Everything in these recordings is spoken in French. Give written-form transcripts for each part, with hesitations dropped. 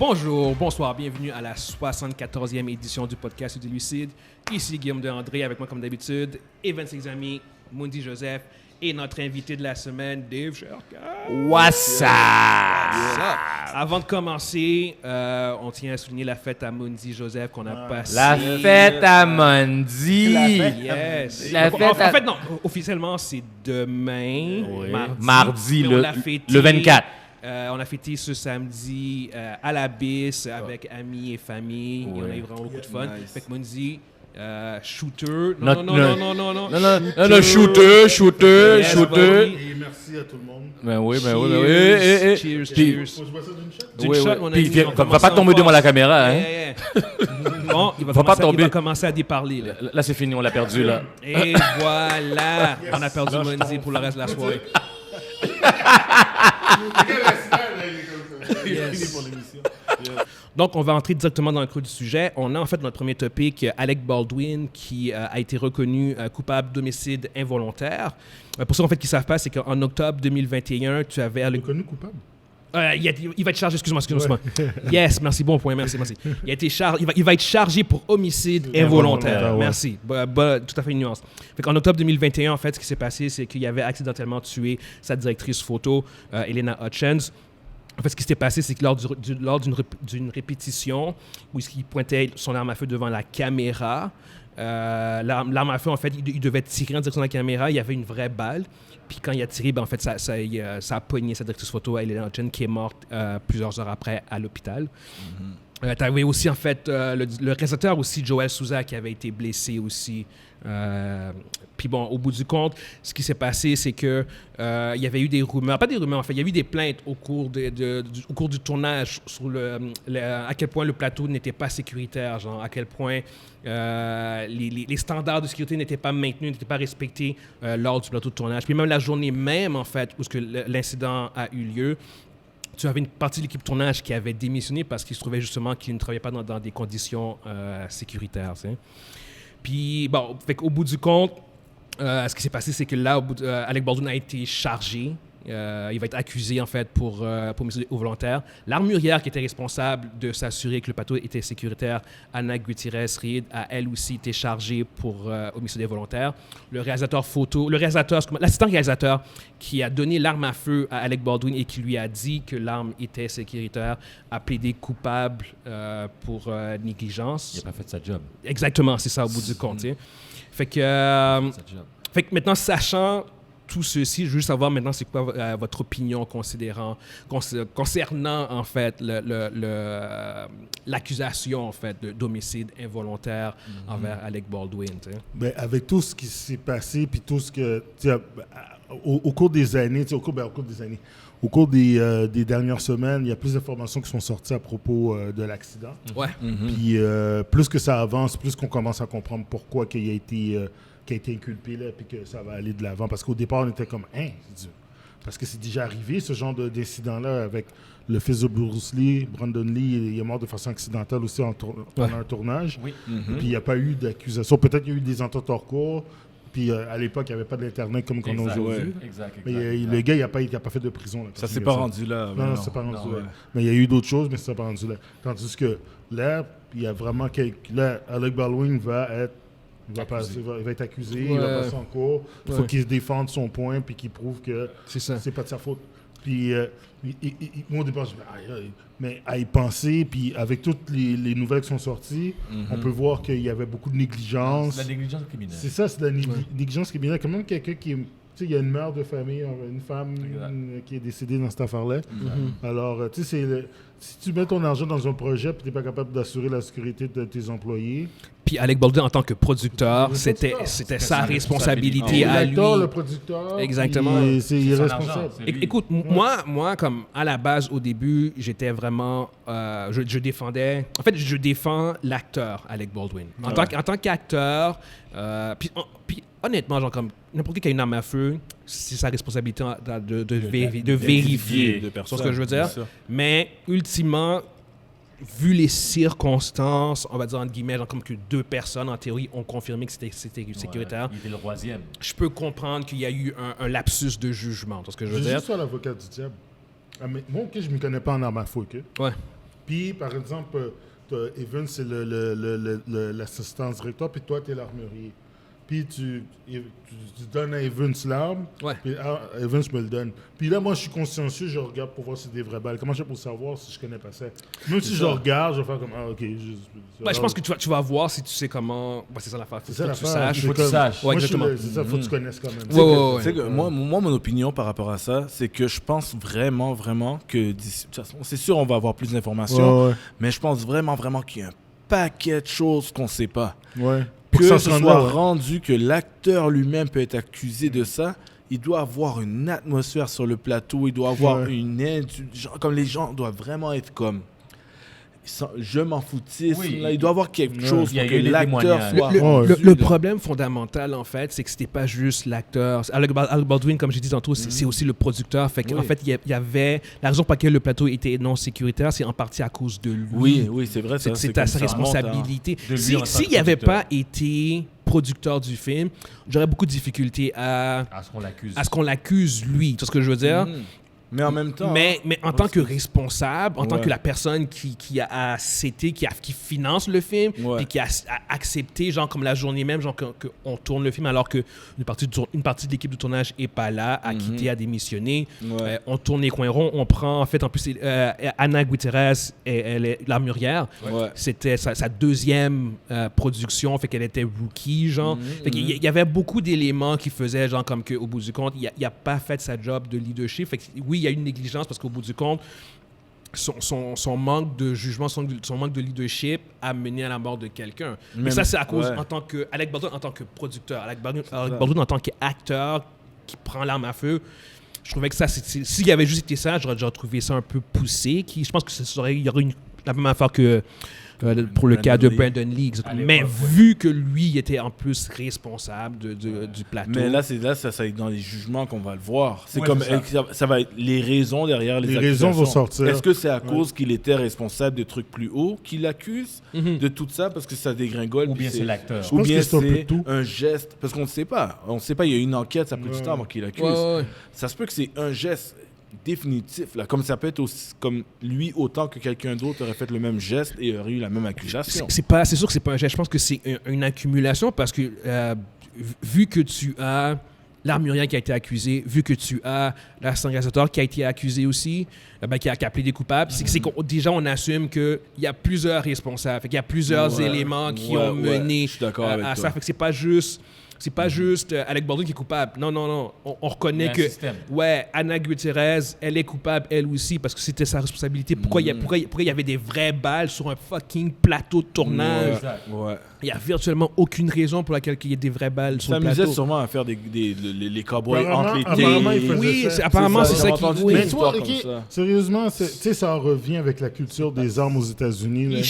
Bonjour, bonsoir, bienvenue à la 74e édition du podcast du Lucide. Ici Guillaume de André, avec moi comme d'habitude, et 26 amis, Mundi Joseph, et notre invité de la semaine, Dave Sherka. What's up? Avant de commencer, on tient à souligner la fête à Mundi Joseph qu'on a passée. La fête à Mundi. Yes. La En fête fait, non, officiellement, c'est demain, mardi mais on le l'a fêté, 24. On a fêté ce samedi à la Bisse avec amis et famille. On a eu vraiment beaucoup de fun. Nice. Fait que Mundi, shooter. Non, Shooter. shooter. Et merci à tout le monde. Ben oui. Cheers. Faut que je bois ça d'une shot? D'une Oui, shot, oui. mon Puis, ami, viens, on va commence pas tomber en devant la force. caméra, hein. Yeah. Bon, il Va va commencer à déparler. Là. Là, c'est fini, on l'a perdu, là. Et voilà, on a perdu Mundi pour le reste de la soirée. Fini pour l'émission. Donc, on va entrer directement dans le creux du sujet. On a en fait notre premier topic, Alec Baldwin, qui a été reconnu coupable d'homicide involontaire. Pour ceux en fait qui ne savent pas, c'est qu'en octobre 2021, tu avais... Reconnu coupable? Il va être chargé, excuse-moi. Yes, merci, bon point, merci. Il va être chargé pour homicide involontaire. Ouais. Merci, tout à fait une nuance. En octobre 2021, en fait, ce qui s'est passé, c'est qu'il avait accidentellement tué sa directrice photo, Elena Hutchins. En fait, ce qui s'était passé, c'est que lors d'une répétition où il pointait son arme à feu devant la caméra, l'arme à feu, en fait, il devait tirer en direction de la caméra. Il y avait une vraie balle. Puis quand il a tiré, en fait, ça a pogné sa directrice photo, Elena Hutchins, qui est morte plusieurs heures après à l'hôpital. Tu avais aussi, en fait, le réalisateur aussi, Joel Souza, qui avait été blessé aussi. Puis bon, au bout du compte, ce qui s'est passé, c'est que il y avait eu des rumeurs, pas des rumeurs, en fait, il y a eu des plaintes au cours du tournage sur à quel point le plateau n'était pas sécuritaire, genre à quel point les standards de sécurité n'étaient pas maintenus, n'étaient pas respectés lors du plateau de tournage. Puis même la journée même, en fait, où l'incident a eu lieu, tu avais une partie de l'équipe de tournage qui avait démissionné parce qu'il se trouvait justement qu'il ne travaillait pas dans des conditions sécuritaires. Tu sais. Puis, bon, au bout du compte, ce qui s'est passé, c'est que là, Alec Baldwin a été chargé. Il va être accusé, en fait, pour homicide volontaire. L'armurière qui était responsable de s'assurer que le plateau était sécuritaire, Anna Gutierrez-Reed, a elle aussi été chargée pour homicide volontaire. L'assistant réalisateur qui a donné l'arme à feu à Alec Baldwin et qui lui a dit que l'arme était sécuritaire, a plaidé coupable pour négligence. Il n'a pas fait sa job. Exactement, c'est ça au bout du compte. Fait que maintenant, sachant tout ceci, je veux juste savoir maintenant c'est quoi votre opinion concernant en fait l'accusation en fait d'homicide involontaire envers Alec Baldwin. Ben, avec tout ce qui s'est passé, puis tout ce que... Au cours des années, au cours des dernières semaines, il y a plus d'informations qui sont sorties à propos de l'accident. Ouais. Puis plus que ça avance, plus qu'on commence à comprendre pourquoi qu'il a été inculpé, là, puis que ça va aller de l'avant. Parce qu'au départ, on était comme, parce que c'est déjà arrivé, ce genre d'incident-là, avec le fils de Bruce Lee, Brandon Lee, il est mort de façon accidentelle aussi pendant un tournage. Oui. Puis il n'y a pas eu d'accusation. Peut-être qu'il y a eu des ententes hors cours. Puis à l'époque, il n'y avait pas d'Internet comme qu'on a aujourd'hui. Exact. Mais le gars, il n'a pas fait de prison. Là, Ça s'est pas rendu là. Non, c'est pas rendu là. Mais il y a eu d'autres choses, mais ça s'est pas rendu là. Tandis que là, il y a vraiment là, Alec Baldwin va être accusé, il va passer en cours. Il faut qu'il se défende son point puis qu'il prouve que c'est pas de sa faute. Puis moi, au départ, je me mais à y penser, puis avec toutes les nouvelles qui sont sorties, on peut voir qu'il y avait beaucoup de négligence. C'est la négligence criminelle. C'est ça, c'est de la négligence criminelle. Quand même, quelqu'un qui est... Tu sais, il y a une mère de famille, une femme qui est décédée dans cette affaire-là. Alors, tu sais, si tu mets ton argent dans un projet et tu n'es pas capable d'assurer la sécurité de tes employés... Puis Alec Baldwin, en tant que producteur, c'était sa responsabilité à lui. L'acteur, le producteur... Exactement. C'est irresponsable. Écoute, moi, comme à la base, au début, j'étais vraiment... je défendais... En fait, je défends l'acteur, Alec Baldwin. En tant qu'acteur, puis honnêtement, genre comme n'importe qui a une arme à feu, c'est sa responsabilité de vérifier. C'est ce que je veux dire. Mais ultimement, vu les circonstances, on va dire entre guillemets, genre comme que 2 personnes en théorie ont confirmé que c'était sécuritaire. Il était le troisième. Je peux comprendre qu'il y a eu un lapsus de jugement. C'est ce que je veux dire. Je suis juste l'avocat du diable. Mais moi, je ne me connais pas en arme à feu, OK? Ouais. Puis, par exemple, Evans, c'est l'assistant directeur, puis toi, tu es l'armurier. Puis tu donnes à Evans l'arme, puis Evans me le donne. Puis là, moi, je suis consciencieux, je regarde pour voir si c'est des vraies balles. Comment je fais pour savoir si je connais pas ça? Même si je regarde, je vais faire comme, ah, OK. Je pense que tu vas voir si tu sais comment... c'est ça l'affaire. C'est ça l'affaire. Faut que tu saches. Moi, exactement. c'est ça, faut que tu connaisses quand même. Moi, mon opinion par rapport à ça, c'est que je pense vraiment que... De toute façon, c'est sûr, on va avoir plus d'informations, mais je pense vraiment qu'il y a un paquet de choses qu'on sait pas. Ouais. Que ce soit rendu que l'acteur lui-même peut être accusé de ça, il doit avoir une atmosphère sur le plateau, il doit avoir comme les gens doivent vraiment être comme je m'en foutisme. Oui. Là, il doit avoir quelque chose pour que les l'acteur témoignages. soit... Le problème fondamental, en fait, c'est que c'était pas juste l'acteur. Alec Baldwin, comme j'ai dit tantôt, c'est aussi le producteur. Fait qu'en fait, il y avait... La raison pour laquelle le plateau était non sécuritaire, c'est en partie à cause de lui. Oui, c'est vrai. C'est à sa responsabilité. S'il n'y avait pas été producteur du film, j'aurais beaucoup de difficultés à ce qu'on l'accuse, lui. Tu vois ce que je veux dire? Mais en même temps... Mais en tant que responsable, en tant que la personne qui a accepté, qui finance le film, et qui a accepté, genre comme la journée même, genre qu'on tourne le film alors qu'une partie de l'équipe de tournage n'est pas là, a quitté, a démissionné. On tourne les coins ronds, on prend, en fait, en plus, Ana Gutierrez, elle est l'armurière. C'était sa deuxième production, fait qu'elle était rookie, genre. Fait qu'il y avait beaucoup d'éléments qui faisaient, genre, comme qu'au bout du compte, il n'a pas fait sa job de leadership. Fait que, oui, il y a une négligence parce qu'au bout du compte, son manque de jugement, son manque de leadership a mené à la mort de quelqu'un. Mais ça, c'est à cause, Alec Baldwin en tant que producteur, Alec Baldwin en tant qu'acteur qui prend l'arme à feu. Je trouvais que ça, s'il y avait juste été ça, j'aurais trouvé ça un peu poussé. Je pense qu'il y aurait la même affaire que pour le cas de Brandon Lee. Mais vu que lui était en plus responsable du plateau. Mais là, ça va être dans les jugements qu'on va le voir. C'est comme ça va être les raisons derrière les accusations. Raisons vont sortir. Est-ce que c'est à cause qu'il était responsable de trucs plus hauts qu'il l'accuse de tout ça parce que ça dégringole? Ou bien c'est l'acteur. Ou bien c'est un geste. Parce qu'on ne sait pas. On ne sait pas, il y a une enquête, ça peut du temps avant qu'il l'accuse. Ça se peut que c'est un geste définitif, là, comme ça peut être aussi, comme lui autant que quelqu'un d'autre aurait fait le même geste et aurait eu la même accusation. C'est sûr que c'est pas un geste, je pense que c'est une accumulation parce que vu que tu as l'armurier qui a été accusé, vu que tu as l'assassin qui a été accusé aussi, qui a appelé des coupables, c'est que déjà on assume qu'il y a plusieurs responsables, qu'il y a plusieurs éléments qui ont mené à ça, fait que c'est pas juste Alec Baldwin qui est coupable. Non. On reconnaît que Ana Gutierrez, elle est coupable, elle aussi, parce que c'était sa responsabilité. Pourquoi il y avait des vraies balles sur un fucking plateau de tournage? Il n'y a virtuellement aucune raison pour laquelle il y ait des vraies balles sur le plateau. Il s'amusait sûrement à faire les cowboys entre les apparemment, c'est ça qui... Mais toi, sérieusement, ça en revient avec la culture des armes aux États-Unis.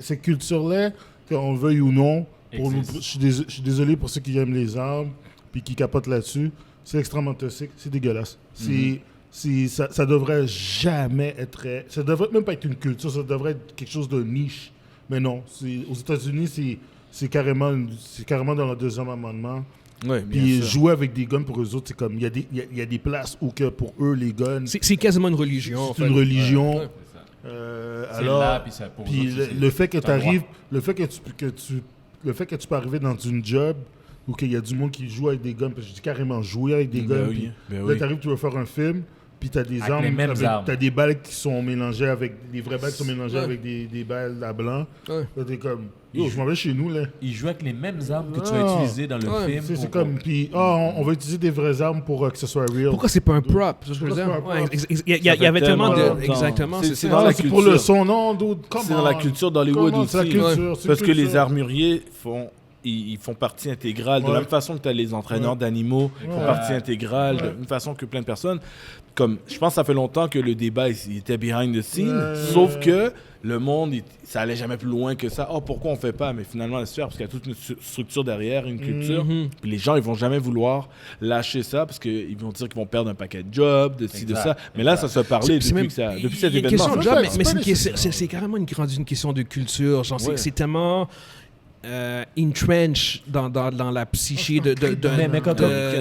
Cette culture-là, qu'on veuille ou non, je suis désolé pour ceux qui aiment les armes puis qui capotent là-dessus. C'est extrêmement toxique. C'est dégueulasse. Ça devrait jamais être... Ça devrait même pas être une culture. Ça devrait être quelque chose de niche. Mais non. Aux États-Unis, c'est carrément dans le deuxième amendement. Puis jouer avec des guns pour eux autres, c'est comme... Il y a des places où que pour eux, les guns... C'est quasiment une religion. C'est une religion. Alors, puis le fait que tu arrives... Le fait que tu peux arriver dans une job où il y a du monde qui joue avec des guns, parce que je dis carrément jouer avec des guns, là tu arrives, tu veux faire un film, puis tu as des armes, tu as des balles qui sont mélangées avec des vraies balles qui sont mélangées avec des balles à blanc. Là t'es comme, je m'en vais chez nous là. Il joue avec les mêmes armes que tu vas utiliser dans le film. C'est comme, puis on va utiliser des vraies armes pour que ce soit real. Pourquoi c'est pas un prop? C'est ce que je veux dire. Il y avait tellement de... Exactement. C'est dans la culture. Pour le son, non, c'est dans la culture d'Hollywood aussi. Parce que les armuriers ils font partie intégrale. De la même façon que tu as les entraîneurs d'animaux, ils font partie intégrale, de la même façon que plein de personnes. Comme, je pense que ça fait longtemps que le débat il était behind the scenes, sauf que le monde, ça allait jamais plus loin que ça. Pourquoi on fait pas? Mais finalement, c'est faire parce qu'il y a toute une structure derrière, une culture. Puis les gens, ils vont jamais vouloir lâcher ça parce qu'ils vont dire qu'ils vont perdre un paquet de jobs, de ci, de ça. Mais là, ça se parlait depuis cet événement. Mais c'est carrément une question de culture. Genre, c'est tellement... entrenched dans la psyché d'une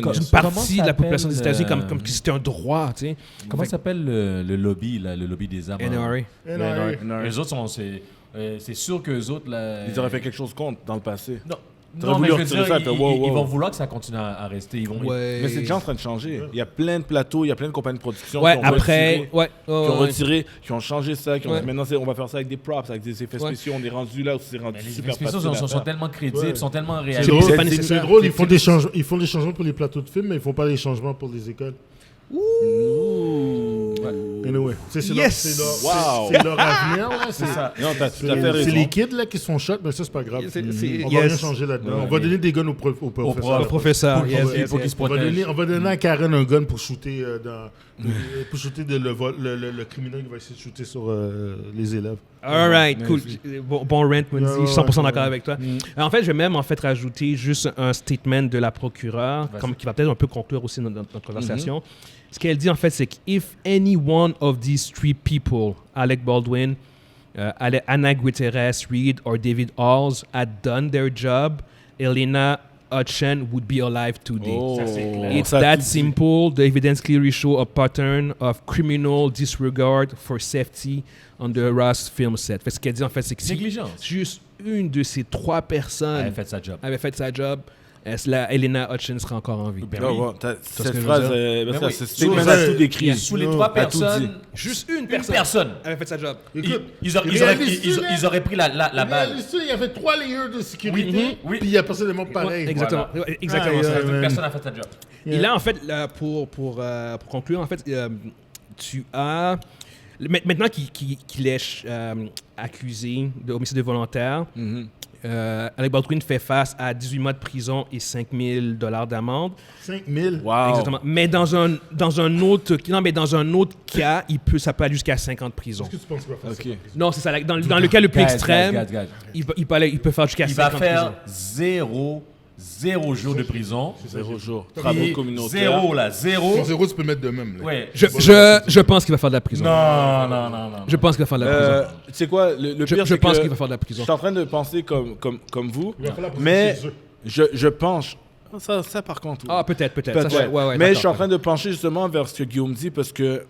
comment partie de la population des s'appelle, États-Unis comme si c'était un droit, tu sais. Comment s'appelle le lobby, là, le lobby des armes? NRA. Les autres sont... C'est sûr qu'eux autres... Là, Ils auraient fait quelque chose contre dans le passé. Non, mais voulu je veux retirer dire, ça, ils vont vouloir que ça continue à rester. Ils vont, Mais c'est déjà en train de changer. Il y a plein de plateaux, il y a plein de compagnies de production Ouais, qui ont après... retiré, qui ont changé ça, qui ont dit maintenant on va faire ça avec des props, avec des effets spéciaux. On est rendu là où c'est rendu les super effets spéciaux facile à sont faire. tellement crédibles, sont tellement C'est réalistes. drôle, pas nécessaire. c'est drôle, ils font des changements pour les plateaux de films, mais ils font pas des changements pour les écoles. Anyway, Yes! c'est leur avenir, là. C'est ça. Non, t'as tout à fait C'est raison. les kids là, qui se font shot, mais ça, c'est pas grave. On va yes. rien changer là-dedans. Ouais, On va donner des guns au professeur. Le professeur, Pour yes, qu'il yes, yes. se protège. On va donner à Karen un gun pour shooter pour shooter le criminel qui va essayer de shooter sur les élèves. All right, cool. Merci. Bon rent, Wendy. Je suis 100% d'accord avec toi. Mm. En fait, je vais même rajouter juste un statement de la procureure, qui va peut-être un peu conclure aussi notre conversation. Ce qu'elle dit, en fait, c'est que if any one of these three people, Alec Baldwin, Anna Gutierrez, Reed, or David Halls, had done their job, Elena Hutchen would be alive today. Ça, c'est clair. It's that simple. The evidence clearly show a pattern of criminal disregard for safety on the Ross film set. Fait ce qu'elle dit, en fait, c'est que si Négligence. juste une de ces trois Elle personnes a fait sa job. avait fait sa job, Elena Hutchen serait encore en vie. Ben Non, oui. bon, ce cette que je phrase, veux Mais oui. ce statement a tout décrit. Sous les trois A tout dit. personnes, Juste une personne. avait fait sa job. Écoute, Ils auraient pris la balle. réaliste, il y avait 3 layers de sécurité, Oui. puis il y a personne de monde pareil. Exactement. Voilà. Ouais, exactement. Ah, ça. yeah. Une personne a fait sa job. Et là, en fait, là, pour conclure, en fait, tu as... Maintenant qu'il est accusé d'homicide volontaire, Alec Baldwin fait face à 18 mois de prison et 5 000 $ d'amende. 5 000. Wow. Exactement. Mais dans un autre cas, ça peut aller jusqu'à 5 ans de prison. Qu'est-ce que tu penses qu'il va faire ça? Non, c'est ça. Dans le cas le plus extrême, il peut faire jusqu'à Il 5 va ans de prison. faire zéro jour de prison. 0 jours. Puis Travaux communautaires. Zéro. Ton 0, tu peux mettre de même. Là. Ouais. Je pense qu'il va faire de la prison. Non. Je pense qu'il va faire de la prison. Tu sais quoi, le pire, Je c'est pense que qu'il va faire de la je prison. suis en train de penser comme vous, Il va falloir mais poser chez eux. je penche. Ça par contre. Ah, peut-être. Peut-être, Ça, ouais. Mais je suis en train de pencher justement vers ce que Guillaume dit parce que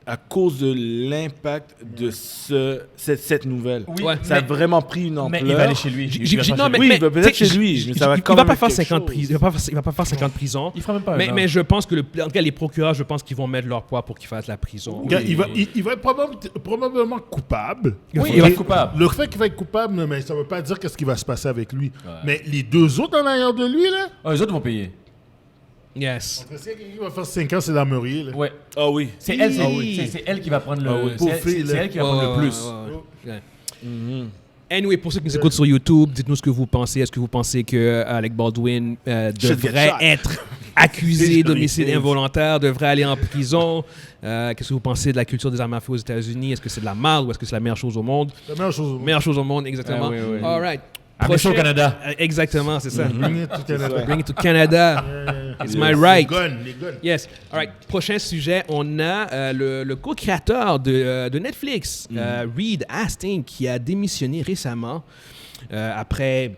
à cause de l'impact de cette nouvelle, Oui, Ouais. ça a vraiment pris une ampleur. Mais il va aller chez lui. Oui, il va peut-être chez lui, mais ça va quand il va même pas être faire quelque 50 chose. prison. Il va pas faire 50 prisons. Il fera même pas Mais je pense que en tout cas, les procureurs, je pense qu'ils vont mettre leur poids pour qu'il fasse la prison. Regarde, il va être probablement coupable. Oui, Et il va être coupable. Le fait qu'il va être coupable, mais ça ne veut pas dire qu'est-ce qui va se passer avec lui. Mais les deux autres en arrière de lui, là, Les autres vont payer. Yes. parce que quelqu'un qui va faire 5 ans, c'est l'armurier. Là. Ouais. Ah oui. C'est elle, Oui. c'est elle qui va prendre Ah oui. le. Pauvre C'est fille, là. elle qui va prendre le plus. Ouais. Anyway, pour ceux qui nous écoutent sur YouTube, dites-nous ce que vous pensez. Est-ce que vous pensez que Alec Baldwin devrait être accusé d'homicide involontaire, devrait aller en prison? Qu'est-ce que vous pensez de la culture des armes à feu aux États-Unis? Est-ce que c'est de la merde ou est-ce que c'est la meilleure chose au monde? La meilleure chose au monde. Meilleure chose au monde, exactement. Ah oui, oui. All right. Prochain au Canada. Exactement, c'est ça. Bring it to Canada. Bring it to Canada. It's my right. Les guns. Yes. All right. Prochain sujet, on a le co-créateur de Netflix, Reed Hastings, qui a démissionné récemment après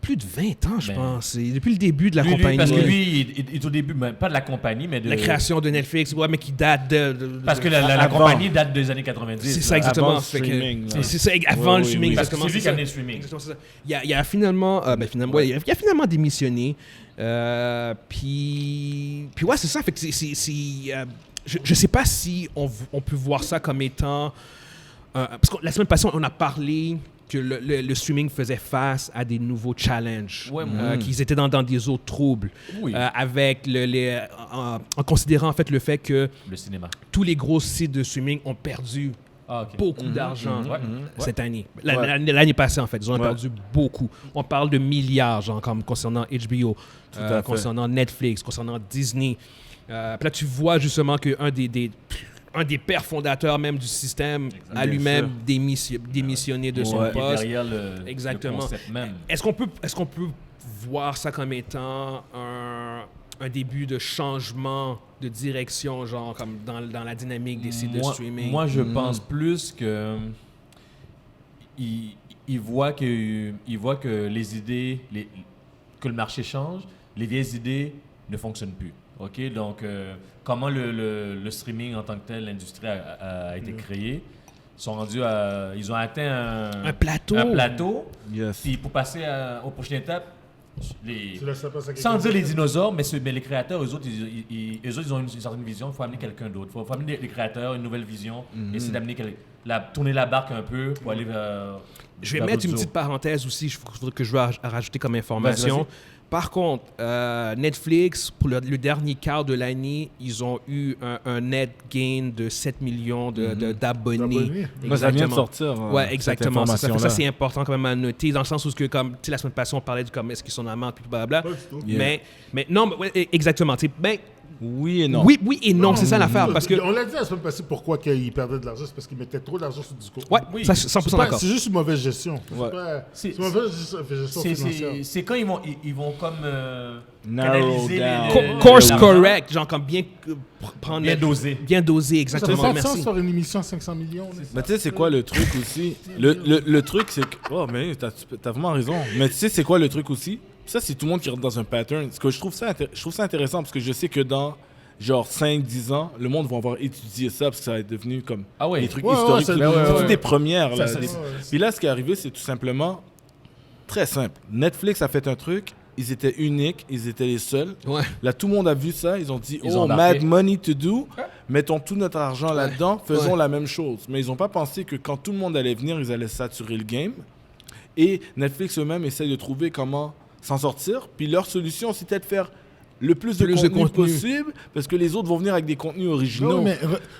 plus de 20 ans, je pense. Et depuis le début de la compagnie. Parce que lui, il est au début, pas de la compagnie, mais de. La création de Netflix, ouais, mais qui date de Parce que la compagnie date des années 90. c'est là. ça, exactement. Avant le Fait que- streaming, là. c'est ça, avant le oui, streaming, oui. Parce que exactement. c'est lui c'est qui a ça. amené le streaming. Exactement, c'est ça. Il a finalement, il a finalement démissionné. Puis ouais, c'est ça. Fait que je sais pas si on peut voir ça comme étant parce que la semaine passée, on a parlé que le streaming faisait face à des nouveaux challenges, qu'ils étaient dans des eaux troubles, Oui. avec en considérant en fait le fait que Le cinéma. tous les gros sites de streaming ont perdu beaucoup d'argent cette année. L'année passée, en fait, ils ont perdu beaucoup. On parle de milliards, genre, comme concernant HBO, à fait. concernant Netflix, concernant Disney. Puis là, tu vois justement qu'un des pères fondateurs même du système a lui-même démissionné de son poste. Derrière Exactement. le concept même. Est-ce qu'on peut voir ça comme étant un début de changement de direction, genre comme dans la dynamique des sites de streaming? Moi, je pense plus que il voit que les idées, que le marché change, les vieilles idées ne fonctionnent plus. OK? Donc, comment le streaming en tant que tel, l'industrie a été créée, ils ont atteint Un plateau. Un plateau. Yes. Puis pour passer aux prochaines étapes, Sans dire les dinosaures, mais les créateurs, eux autres, ils ont une certaine vision. Il faut amener quelqu'un d'autre. Il faut amener les créateurs, une nouvelle vision. Essayer d'amener tourner la barque un peu pour aller vers. Je vais vers mettre une d'autres petite parenthèse aussi, que je veux rajouter comme Vas-y, information. vas-y. Par contre, Netflix, pour le dernier quart de l'année, ils ont eu un net gain de 7 millions d'abonnés. Ça vient de sortir. Ouais, exactement. Cette Ça, c'est important quand même à noter, dans le sens où, comme, la semaine passée, on parlait de comme est-ce qu'ils sont en amende, puis blablabla. Pas du tout. Mais non, mais, ouais, exactement. Ben, Oui et non. oui et non, c'est ça l'affaire. Parce que, On l'a dit la semaine passée pourquoi ils perdaient de l'argent, c'est parce qu'ils mettaient trop d'argent sur le discours. ouais, Oui. ça, je suis 100% d'accord. C'est juste une mauvaise gestion. Ouais. C'est une mauvaise gestion financière. C'est quand ils vont comme Narrow canaliser down. Course l'argent. correct, genre comme bien prendre Bien dosé. Bien dosé, Ça exactement. fait pas de Merci. sens faire une émission à 500 millions. là. Mais tu sais, c'est quoi le truc aussi? Le truc, c'est que. Oh, mais t'as vraiment raison. Mais tu sais, c'est quoi le truc aussi? Ça, c'est tout le monde qui rentre dans un pattern. Parce que je trouve ça intéressant parce que je sais que dans genre 5-10 ans, le monde va avoir étudié ça parce que ça va être devenu comme Ah ouais. des trucs Ouais, historiques. ouais, C'est ouais. toutes des premières. Là, Ça, des- c'est- Puis là, ce qui est arrivé, c'est tout simplement très simple. Netflix a fait un truc. Ils étaient uniques, ils étaient les seuls. Ouais. Là, tout le monde a vu ça. Ils ont dit, Ils ont oh, embarqué. mad money to do. Mettons tout notre argent là-dedans. Faisons la même chose. Mais ils n'ont pas pensé que quand tout le monde allait venir, ils allaient saturer le game. Et Netflix eux-mêmes essayent de trouver comment s'en sortir. Puis leur solution, c'était de faire le plus de contenu possible parce que les autres vont venir avec des contenus originaux. Non,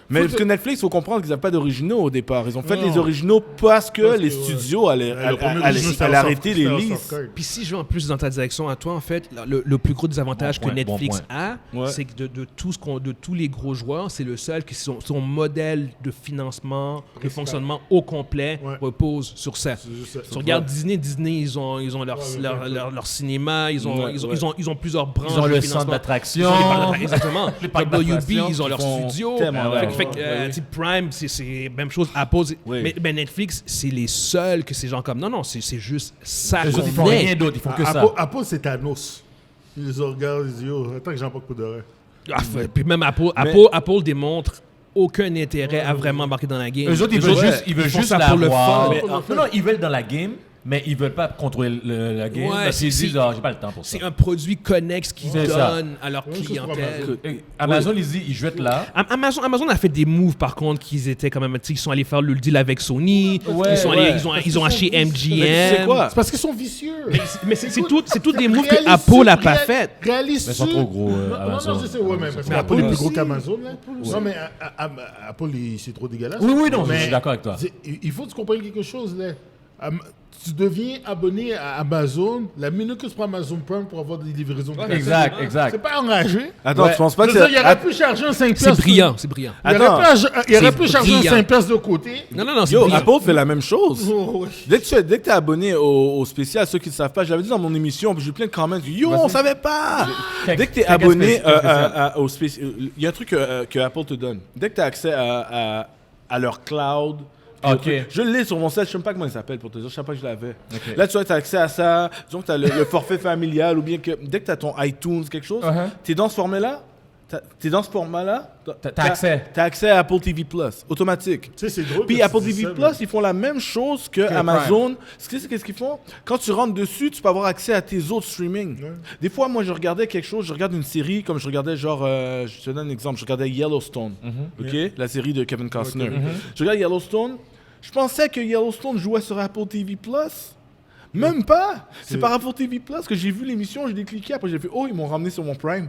mais parce que Netflix, il faut comprendre qu'ils n'avaient pas d'originaux au départ. Ils ont fait Non. les originaux parce que Parce que, les studios allaient le premier allaient original, c'était arrêter les c'était un leases. soft-card. Puis si je vais en plus dans ta direction à toi, en fait, le plus gros désavantage Bon que point, Netflix bon a, Ouais. c'est que de tous les gros joueurs, c'est le seul qui son modèle de financement, de fonctionnement au complet Ouais. repose sur ça. C'est juste ça. Tu regardes Disney, ils ont leur cinéma, ils ont plusieurs branches Ils ont de le financement. centre d'attraction. Ils ont les parcs d'attraction, exactement. Les parcs WB, d'attraction ils ont qui leur font studio. tellement Fait que, tu sais, Prime, c'est même chose. Apple, Oui. mais Netflix, c'est les seuls que ces gens comme non, c'est juste ça Eux autres, ils font qu'on est. rien d'autre, ils font que ça. Apple, c'est Thanos. Ils les regardent, ils disent, yo, attends que j'en pas de coup d'oreille. Puis même Apple démontre aucun intérêt à vraiment embarquer dans la game. Eux autres, ils veulent font juste ça la pour le voir. fun. Non, ils veulent dans la game, mais ils veulent pas contrôler la game. Ouais, Parce qu'ils c'est- disent, j'ai pas le temps pour ça. C'est un produit connexe qu'ils C'est ça. donnent à leur Ouais, ça, c'est clientèle. Amazon, ils jettent là. Amazon a fait des moves par contre qu'ils étaient quand même, tu sais, ils sont allés faire le deal avec Sony, Ouais, ils sont ouais. allés, ils ont acheté MGM. C'est quoi? C'est parce qu'ils sont vicieux. Mais c'est tout des moves que Apple a pas fait. Réaliste. Mais ils sont trop gros, Non, Amazon. je sais, ouais, mais parce Mais qu'Apple Apple est plus gros aussi. qu'Amazon. là. Non, mais Apple, c'est trop dégueulasse. Oui, non, Mais je suis d'accord avec toi. Il faut que tu comprennes quelque chose, là. Tu deviens abonné à Amazon la minute que tu prends Amazon Prime pour avoir des livraisons. Exact, C'est exact. pas enragé. Attends, Ouais. tu penses pas Je que veux dire, il c'est. aurait pu charger un 5 C'est brillant, c'est brillant. Il Attends. aurait pu charger un brillant. 5 piastres de côté. Non, c'est Yo, brillant. Apple fait la même chose. Oh, ouais. Dès que tu es abonné au spécial, ceux qui ne savent pas, j'avais dit dans mon émission, puis j'ai eu plein de comments, yo, on savait pas! Dès que tu es abonné au spécial, il y a un truc que Apple te donne. Dès que tu as accès à leur cloud, Ok. je l'ai sur mon site, je ne sais même pas comment il s'appelle pour te dire, je ne sais pas que je l'avais. Ok. Là, tu as accès à ça, disons que tu as le forfait familial, ou bien que dès que tu as ton iTunes, quelque chose, tu es dans ce format-là, T'as accès. Tu as accès à Apple TV Plus, automatique. Tu sais, c'est drôle. Puis que Apple tu dis TV ça, Plus, mais- ils font la même chose que Amazon. Qu'est-ce qu'ils font? Quand tu rentres dessus, tu peux avoir accès à tes autres streaming. Ouais. Des fois, moi, je regardais quelque chose, je regarde une série, comme je regardais genre, je te donne un exemple, je regardais Yellowstone, ok? La série de Kevin Costner. Je regarde Yellowstone, je pensais que Yellowstone jouait sur Apple TV Plus. Même pas! C'est par Apple TV Plus que j'ai vu l'émission, j'ai décliqué, après j'ai fait, oh, ils m'ont ramené sur mon Prime.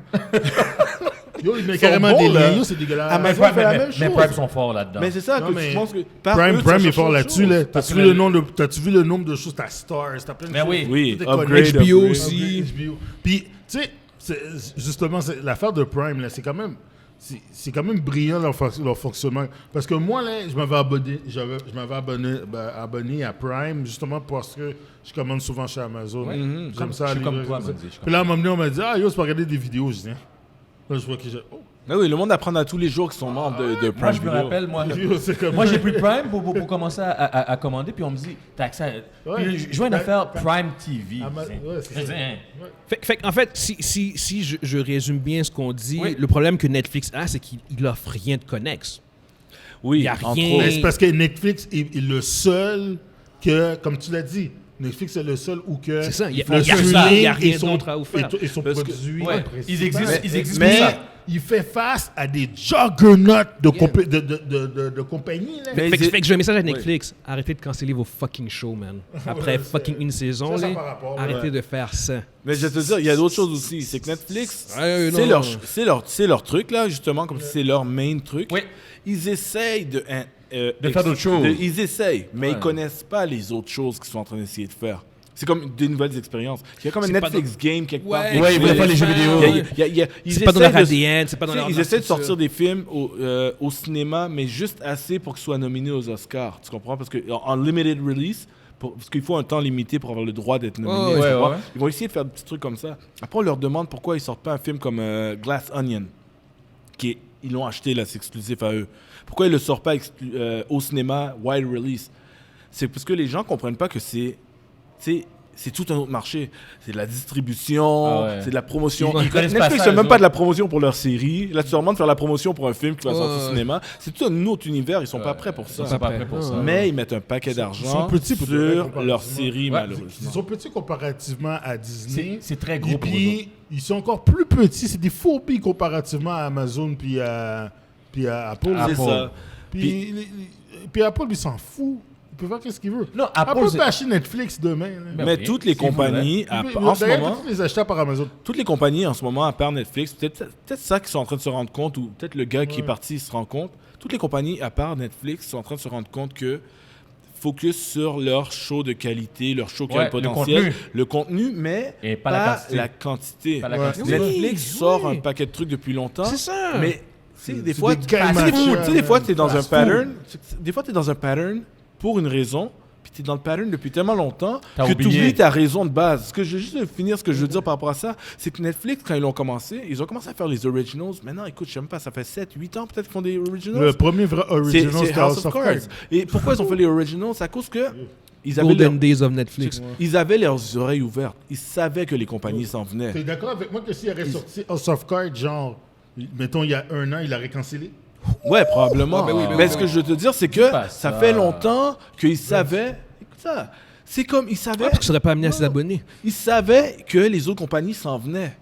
Yo, il met Ils carrément sont des bons, là. liens, yo, c'est dégueulasse. Amazon fait la même Mais chose. Prime sont forts là-dedans. Mais c'est ça, Non, que mais tu penses que. par Prime eux, tu vas est chercher fort autre là-dessus. chose. Là. Parce T'as-tu vu le nombre de choses? T'as Stars, t'as plein de Mais choses. oui. Oui, Tout est upgrade, connecté. HBO upgrade. aussi. HBO. Puis, tu sais, justement, l'affaire de Prime, là, c'est quand même... C'est quand même brillant leur fonctionnement. Parce que moi, là, je m'avais abonné à Prime justement parce que je commande souvent chez Amazon. Ouais. J'aime ça. Je suis comme livrer, toi, comme ça. Mandy, je suis comme Puis là, à un moment donné, on m'a dit, ah, yo, c'est pas regarder des vidéos. Je dis, hein. Là, je vois que j'ai... Oh. Ah oui, le monde apprend à tous les jours qu'ils sont membres de Prime Moi, je me Video. rappelle, moi Moi, j'ai pris Prime pour commencer à commander, puis on me dit, t'as accès à... Ouais. Puis je vois une affaire Prime TV. c'est ça. Fait en fait, si je résume bien ce qu'on dit, Oui. le problème que Netflix a, c'est qu'il offre rien de connexe. Oui, Il y a entre rien. autres. Mais c'est parce que Netflix est le seul que, comme tu l'as dit, Netflix est le seul où que... C'est ça, il y a le rien streaming d'autre à vous faire. Et son Parce que- produit... Ouais, ils existent Mais pour ça. il fait face à des juggernauts de compagnies. Là. Mais Fait que j'ai un message à Oui. Netflix. Arrêtez de canceller vos fucking shows, man. Après fucking une saison, ça là, par rapport, arrêtez de faire ça. Mais je vais te dire, il y a d'autres choses aussi. C'est que Netflix, Ouais, c'est non. leur truc, là, justement, comme si c'est leur main truc. Oui. Ils essayent de faire d'autres choses. Ils essayent, mais Ouais. ils connaissent pas les autres choses qu'ils sont en train d'essayer de faire. C'est comme des nouvelles expériences. Il y a comme un C'est pas Netflix game quelque part. Ouais, Ouais, ils voulaient faire les jeux vidéo. Ils C'est pas dans leur essaient de- ADN, c'est pas dans tu sais, leur ils essaient de structure. sortir des films au cinéma, mais juste assez pour qu'ils soient nominés aux Oscars. Tu comprends? Parce qu'en limited release, parce qu'il faut un temps limité pour avoir le droit d'être nominé. Ouais, tu vois. ouais. Ils vont essayer de faire des petits trucs comme ça. Après, on leur demande pourquoi ils sortent pas un film comme Glass Onion, ils l'ont acheté, là, c'est exclusif à eux. Pourquoi ils le sortent pas au cinéma, wide release? C'est parce que les gens comprennent pas que c'est tout un autre marché. C'est de la distribution, Ah ouais. c'est de la promotion. Ils connaissent pas Netflix ça, fait même eux pas de la promotion pour leur série. Là, tu leur demandes de faire la promotion pour un film qui va sortir au Ouais. cinéma. C'est tout un autre univers. Ils sont pas prêts pour ça. Ils sont pas prêts pour ça. Mais ils mettent un paquet sont d'argent petits pour sur comparativement. leur série, Ouais, malheureusement. Ils sont petits comparativement à Disney. C'est très Et gros pour eux. puis, ils sont encore plus petits. C'est des fourberies comparativement à Amazon puis à Apple. C'est ça. Puis, puis Apple, il s'en fout. Il peut faire ce qu'il veut. Non, Apple, Apple c'est- peut acheter Netflix demain. là. Ben Mais oui, toutes les si vous compagnies, Il en ce d'ailleurs, moment, tous les acheteurs par Amazon. toutes les compagnies en ce moment, à part Netflix, peut-être ça qu'ils sont en train de se rendre compte, ou peut-être le gars qui est Ouais. parti se rend compte, toutes les compagnies, à part Netflix, sont en train de se rendre compte que focus sur leur show de qualité, leur show qui a Ouais, le potentiel, le le contenu, mais Et pas la quantité. Pas la Ouais. quantité. Netflix Oui, sort oui. un paquet de trucs depuis longtemps, C'est ça. mais tu sais, des C'est fois, des tu game sais, matchers, des fois, tu es dans un fast food. pattern, des fois, tu es dans un pattern pour une raison, puis tu es dans le pattern depuis tellement longtemps T'as que tu oublié. oublies ta raison de base. Je veux juste finir ce que je veux dire par rapport à ça, c'est que Netflix, quand ils ont commencé à faire les originals. Maintenant, écoute, je sais même pas, ça fait 7-8 ans peut-être qu'ils font des originals. Le premier vrai C'est original, c'était House of Cards. Et pourquoi ils ont fait les originals? C'est à cause que ils avaient, Golden Days of Netflix. ils avaient leurs oreilles ouvertes. Ils savaient que les compagnies s'en venaient. T'es d'accord avec moi que s'il aurait sorti House of Cards, genre, mettons, il y a un an, il aurait cancellé? Ouais, probablement. Ouais, ben oui, ben mais oui, ce ben que je veux te dire, c'est que pas ça ça. fait longtemps qu'ils savaient. Écoute ça. C'est comme ils savaient. Ouais, parce que ça aurait pas amené assez Non. d'abonnés. Ils savaient que les autres compagnies s'en venaient.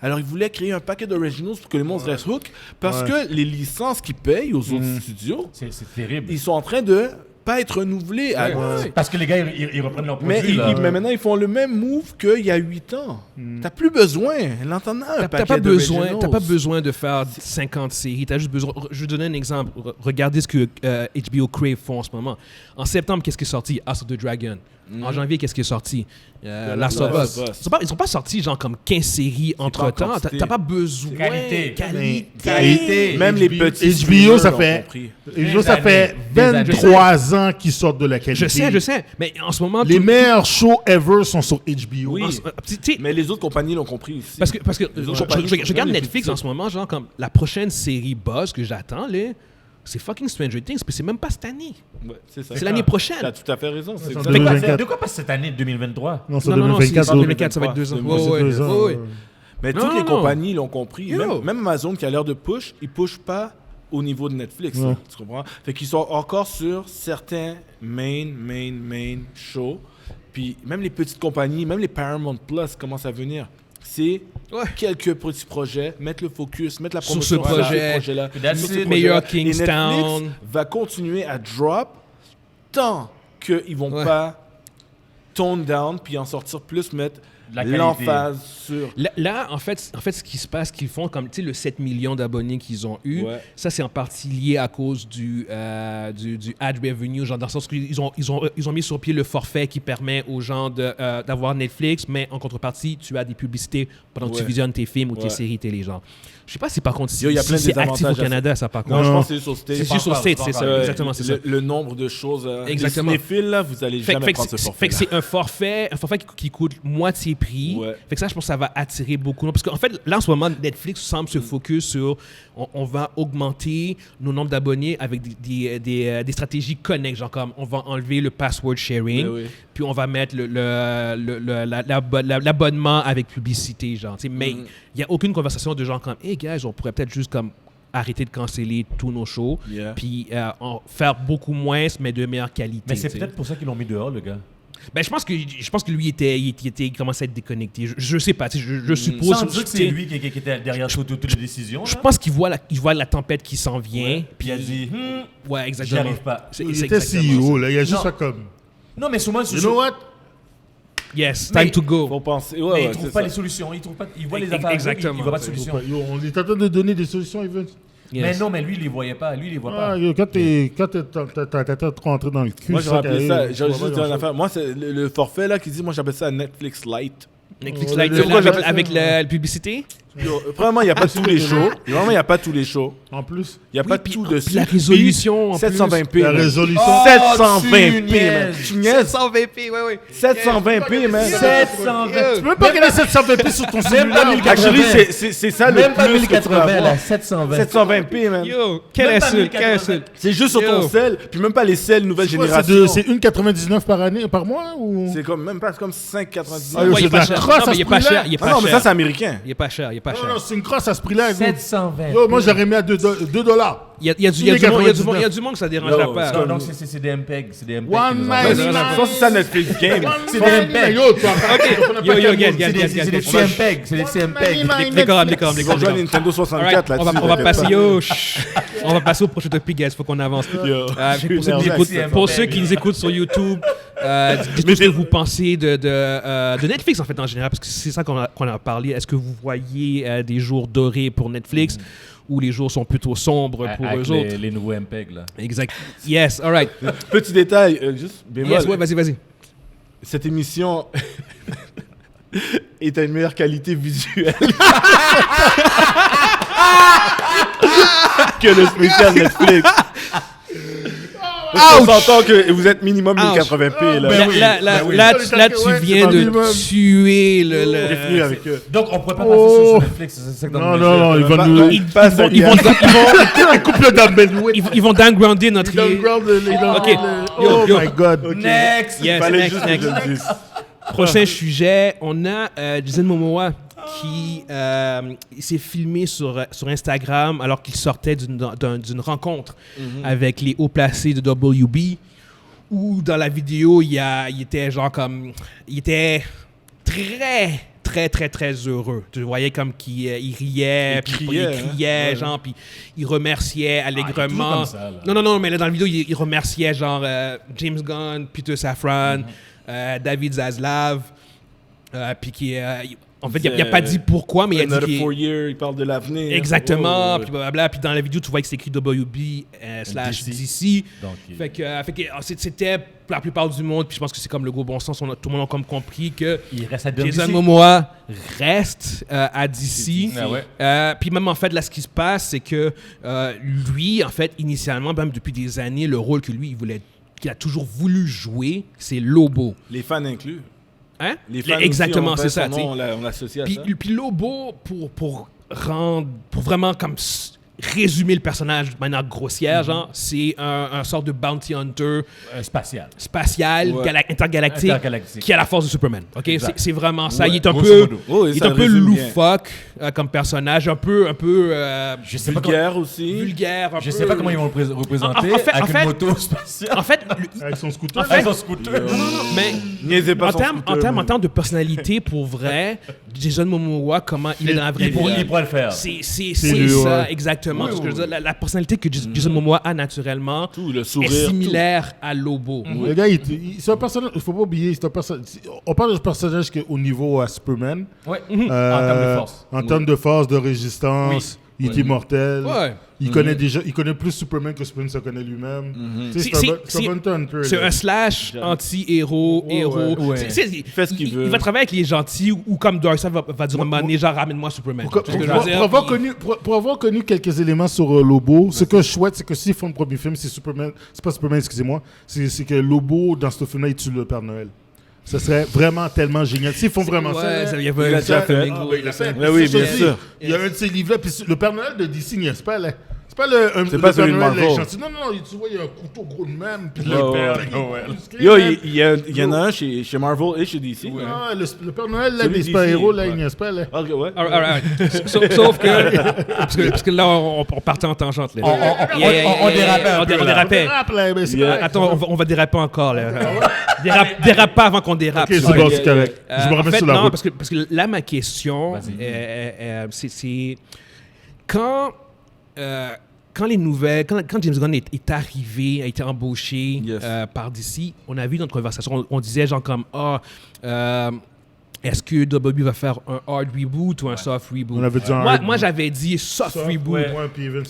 Alors, ils voulaient créer un paquet d'originals pour que le monde reste hook. Parce Ouais. que les licences qu'ils payent aux autres studios, C'est terrible. ils sont en train de pas être renouvelés. Ouais. Parce que les gars, ils reprennent leur Mais, produit. là. mais maintenant, ils font le même move qu'il y a 8 ans. T'as plus besoin. L'entendant, un T'as paquet pas d'originals. besoin de faire 50 séries. T'as juste besoin. Je vais donner un exemple. Regardez ce que HBO Crave font en ce moment. En septembre, qu'est-ce qui est sorti? House of the Dragon. En janvier, qu'est-ce qui est sorti? Last of Us. Ils sont pas sortis genre comme 15 séries entre-temps. quantité. T'as pas besoin. Qualité. Qualité. Même les HBO petits HBO, streamers ça l'ont fait, compris. HBO, ça fait Des années. 23 ans qu'ils sortent de la qualité. Je sais. Mais en ce moment, Les meilleurs shows ever sont sur HBO. Oui. tu sais, Mais les autres compagnies l'ont compris aussi. Parce que Les autres compagnies je sont regarde bien Netflix les en ce moment, genre comme la prochaine série buzz que j'attends, là, c'est fucking Stranger Things, puis c'est même pas cette année. Ouais, c'est ça. C'est l'année prochaine. T'as tout à fait raison. C'est C'est en exactement- 2024. De quoi passe cette année 2023? Non, c'est Non, 2024. c'est en 2024, ça va être 2 ans. C'est Ouais, ouais, 2 ans. ouais, ouais. Mais Non, toutes les non. compagnies l'ont compris. Yo. Même Amazon qui a l'air de push, ils pushent pas au niveau de Netflix. Ouais. Là, tu comprends? Fait qu'ils sont encore sur certains main shows. Puis même les petites compagnies, même les Paramount Plus commencent à venir. C'est Ouais. quelques petits projets, mettre le focus, mettre la Sur promotion ce projet. ce projet-là. Puis that's sur ce it. projet-là. Meilleur Et Netflix Kingstown. va continuer à drop tant qu'ils vont Ouais. pas tone down puis en sortir plus, mettre La qualité. l'emphase sur... Là, en fait, ce qui se passe, qu'ils font, comme tu sais, le 7 millions d'abonnés qu'ils ont eu, Ouais. ça, c'est en partie lié à cause du ad revenue, genre dans le sens qu'ils ont mis sur pied le forfait qui permet aux gens d'avoir Netflix, mais en contrepartie, tu as des publicités pendant que tu Ouais. visionnes tes films ou tes Ouais. séries télé, genre. Je sais pas si par contre, Yo, y a plein de c'est actif au désavantages à Canada, ça, par contre. Non, je Non. pense que c'est sur Stage. C'est juste sur encore, State, c'est c'est pas ça. encore. Exactement, c'est ça. Le nombre de choses. Exactement. Les cinéphiles, là, vous allez Fait jamais que prendre ce c'est- forfait. fait que c'est un forfait qui coûte moitié ses prix. Ouais. Fait que ça, je pense que ça va attirer beaucoup. Parce qu'en fait, là, en ce moment, Netflix semble se focus sur on va augmenter nos nombres d'abonnés avec des stratégies connect. Genre comme on va enlever le password sharing, puis on va mettre l'abonnement avec publicité. Genre, mais il n'y a aucune conversation de genre comme hey guys, on pourrait peut-être juste comme arrêter de canceller tous nos shows, puis en faire beaucoup moins, mais de meilleure qualité. Mais c'est peut-être pour ça qu'ils l'ont mis dehors, le gars. Ben, je pense que lui il commençait à être déconnecté. Je sais pas, je suppose. Sans dire que c'est lui qui était derrière toutes les décisions. Je pense qu'il voit la tempête qui s'en vient. Puis il a dit, ouais, exactement. J'y arrive pas. Il était CEO, là, il a juste fait comme. Non, mais souvent, You know what? Yes, time to go. Faut penser. Mais il trouve pas les solutions. Il voit les affaires. Exactement. Il voit pas de solution. On est en train de donner des solutions, Evans. Yes. Mais non, mais lui, il les voyait pas. Lui, il les voit pas. Quand ta tête trop rentrée dans le cul, moi, je rappelle ça. J'ai juste dire une affaire. Moi, c'est le forfait là qui dit, moi, j'appelle ça Netflix Lite. Netflix Lite, avec la publicité? Vraiment, il n'y a pas tous les shows. Vraiment, il n'y a pas tous les shows. En plus. Il n'y a pas tout de la résolution. 720p. La résolution. 720p, man. Tu niaises. 720p, ouais. 720p, man. 720. Tu peux pas regarder 720p sur ton cellulaire. Actually, c'est ça le Même pas plus que tu vas 1080, là, avoir. 720. 720p, man. Yo, quel insulte. C'est juste sur ton cell, puis même pas les cells nouvelle génération. C'est 1,99 par mois ou? C'est comme même pas comme 5,99. Ah, c'est de la crosse à ce prix-là. Non, mais ça c'est américain. Il est pas cher. Non, c'est une crosse à ce prix-là. 720. Yo, moi, j'aurais mis à $2. Il y a du monde que ça dérange pas. Non, donc c'est des MPEG. C'est des MPEG. Ça c'est ça Netflix Game. C'est des MPEG. Yo, C'est des CMPEG. C'est des CMPEG. D'accord. Ils vont jouer à Nintendo 64 là-dessus. On va passer on va passer au prochain topic, guys. Faut qu'on avance. Pour ceux qui nous écoutent sur YouTube, dites-nous ce que vous pensez de Netflix en fait en général, parce que c'est ça qu'on a parlé. Est-ce que vous voyez des jours dorés pour Netflix ou les jours sont plutôt sombres pour eux autres? Les nouveaux MPEG là. Exact. Yes, all right. Petit détail, juste bémol. Yes, ouais, vas-y. Cette émission est à une meilleure qualité visuelle que le spécial Netflix. On s'entend que vous êtes minimum 1080p là. Là, tu viens de tuer le... avec eux. Donc on pourrait pas passer sur Netflix. C'est ça que Non, ils vont nous... Ils vont downgrounder notre... Ok. Oh my God. Next. Yes, next. Prochain sujet, on a Jason Momoa qui s'est filmé sur Instagram alors qu'il sortait d'une rencontre avec les hauts placés de WB, où dans la vidéo, il était genre comme... Il était très heureux. Tu voyais comme qu'il riait, puis il criait, genre, puis il remerciait allègrement. Comme ça, là. Non, mais là, dans la vidéo, il remerciait genre James Gunn, Peter Safran, David Zaslav, puis qui en fait, il n'a pas dit pourquoi, mais il a dit il parle de l'avenir. Exactement, puis blablabla. Puis dans la vidéo, tu vois que c'est écrit WB/DC. Fait que c'était pour la plupart du monde, puis je pense que c'est comme le gros bon sens, tout le monde a comme compris que Jason Momoa reste à DC. Puis même en fait, là, ce qui se passe, c'est que lui, en fait, initialement, même depuis des années, le rôle que lui, qu'il a toujours voulu jouer, c'est Lobo. Les fans inclus. Hein? Les fans exactement, aussi, c'est ça. On l'associe à ça. Puis Lobo, pour vraiment comme résumer le personnage de manière grossière, genre, c'est un sort de bounty hunter spatial, intergalactique, qui a la force de Superman. Ok, c'est vraiment ça. Il est un peu loufoque comme personnage, un peu je sais vulgaire pas aussi. Vulgaire. Je sais pas comment ils vont le représenter avec une moto spatiale. En fait, avec son scooter. Mais en termes de personnalité, pour vrai, Jason Momoa, comment il est dans la vraie vie, il pourrait le faire. C'est ça, exactement. Parce que je veux dire, la personnalité que Jason Momoa a naturellement le sourire, est similaire à Lobo. Le gars, c'est un personnage, il ne faut pas oublier, on parle de personnage qui est au niveau à Superman. Ouais. En termes de force. En termes de force, de résistance. Il est immortel. Ouais. Il connaît plus Superman que Superman se connaît lui-même. C'est un slash anti-héros, héros. Il fait ce qu'il veut. Il va travailler avec les gentils ou comme Darkseid va dire genre ramène-moi Superman. Pour avoir connu quelques éléments sur Lobo, ce que je souhaite, c'est que s'ils font le premier film, c'est pas Superman, excusez-moi, c'est que Lobo, dans ce film-là, il tue le Père Noël. Ça serait vraiment tellement génial. S'ils font vraiment ça. Il y avait un déjà fait. Flamingo. Oui, bien sûr. Il y a un de ces livres-là. Puis le Père Noël de DC, n'est-ce pas là? C'est pas celui de Marvel. Non, tu vois, il y a un couteau gros de même. Puis le Père Noël. Yo, il y en a un chez Marvel et chez DC. Ah, le Père Noël, là, des super-héros, là, il n'y a pas, là. Ok, ouais. Sauf que... Parce que là, on partait en tangente, là. On dérapait. Attends, on va déraper encore, là. Dérape pas avant qu'on dérape. Ok, c'est bon, c'est correct. Je me remets sur la route. Parce que là, ma question, c'est... Quand les nouvelles, quand James Gunn est arrivé, a été embauché par DC, on a vu notre conversation, on disait genre comme est-ce que WWE va faire un hard reboot ou un soft reboot? On avait dit moi j'avais dit soft reboot.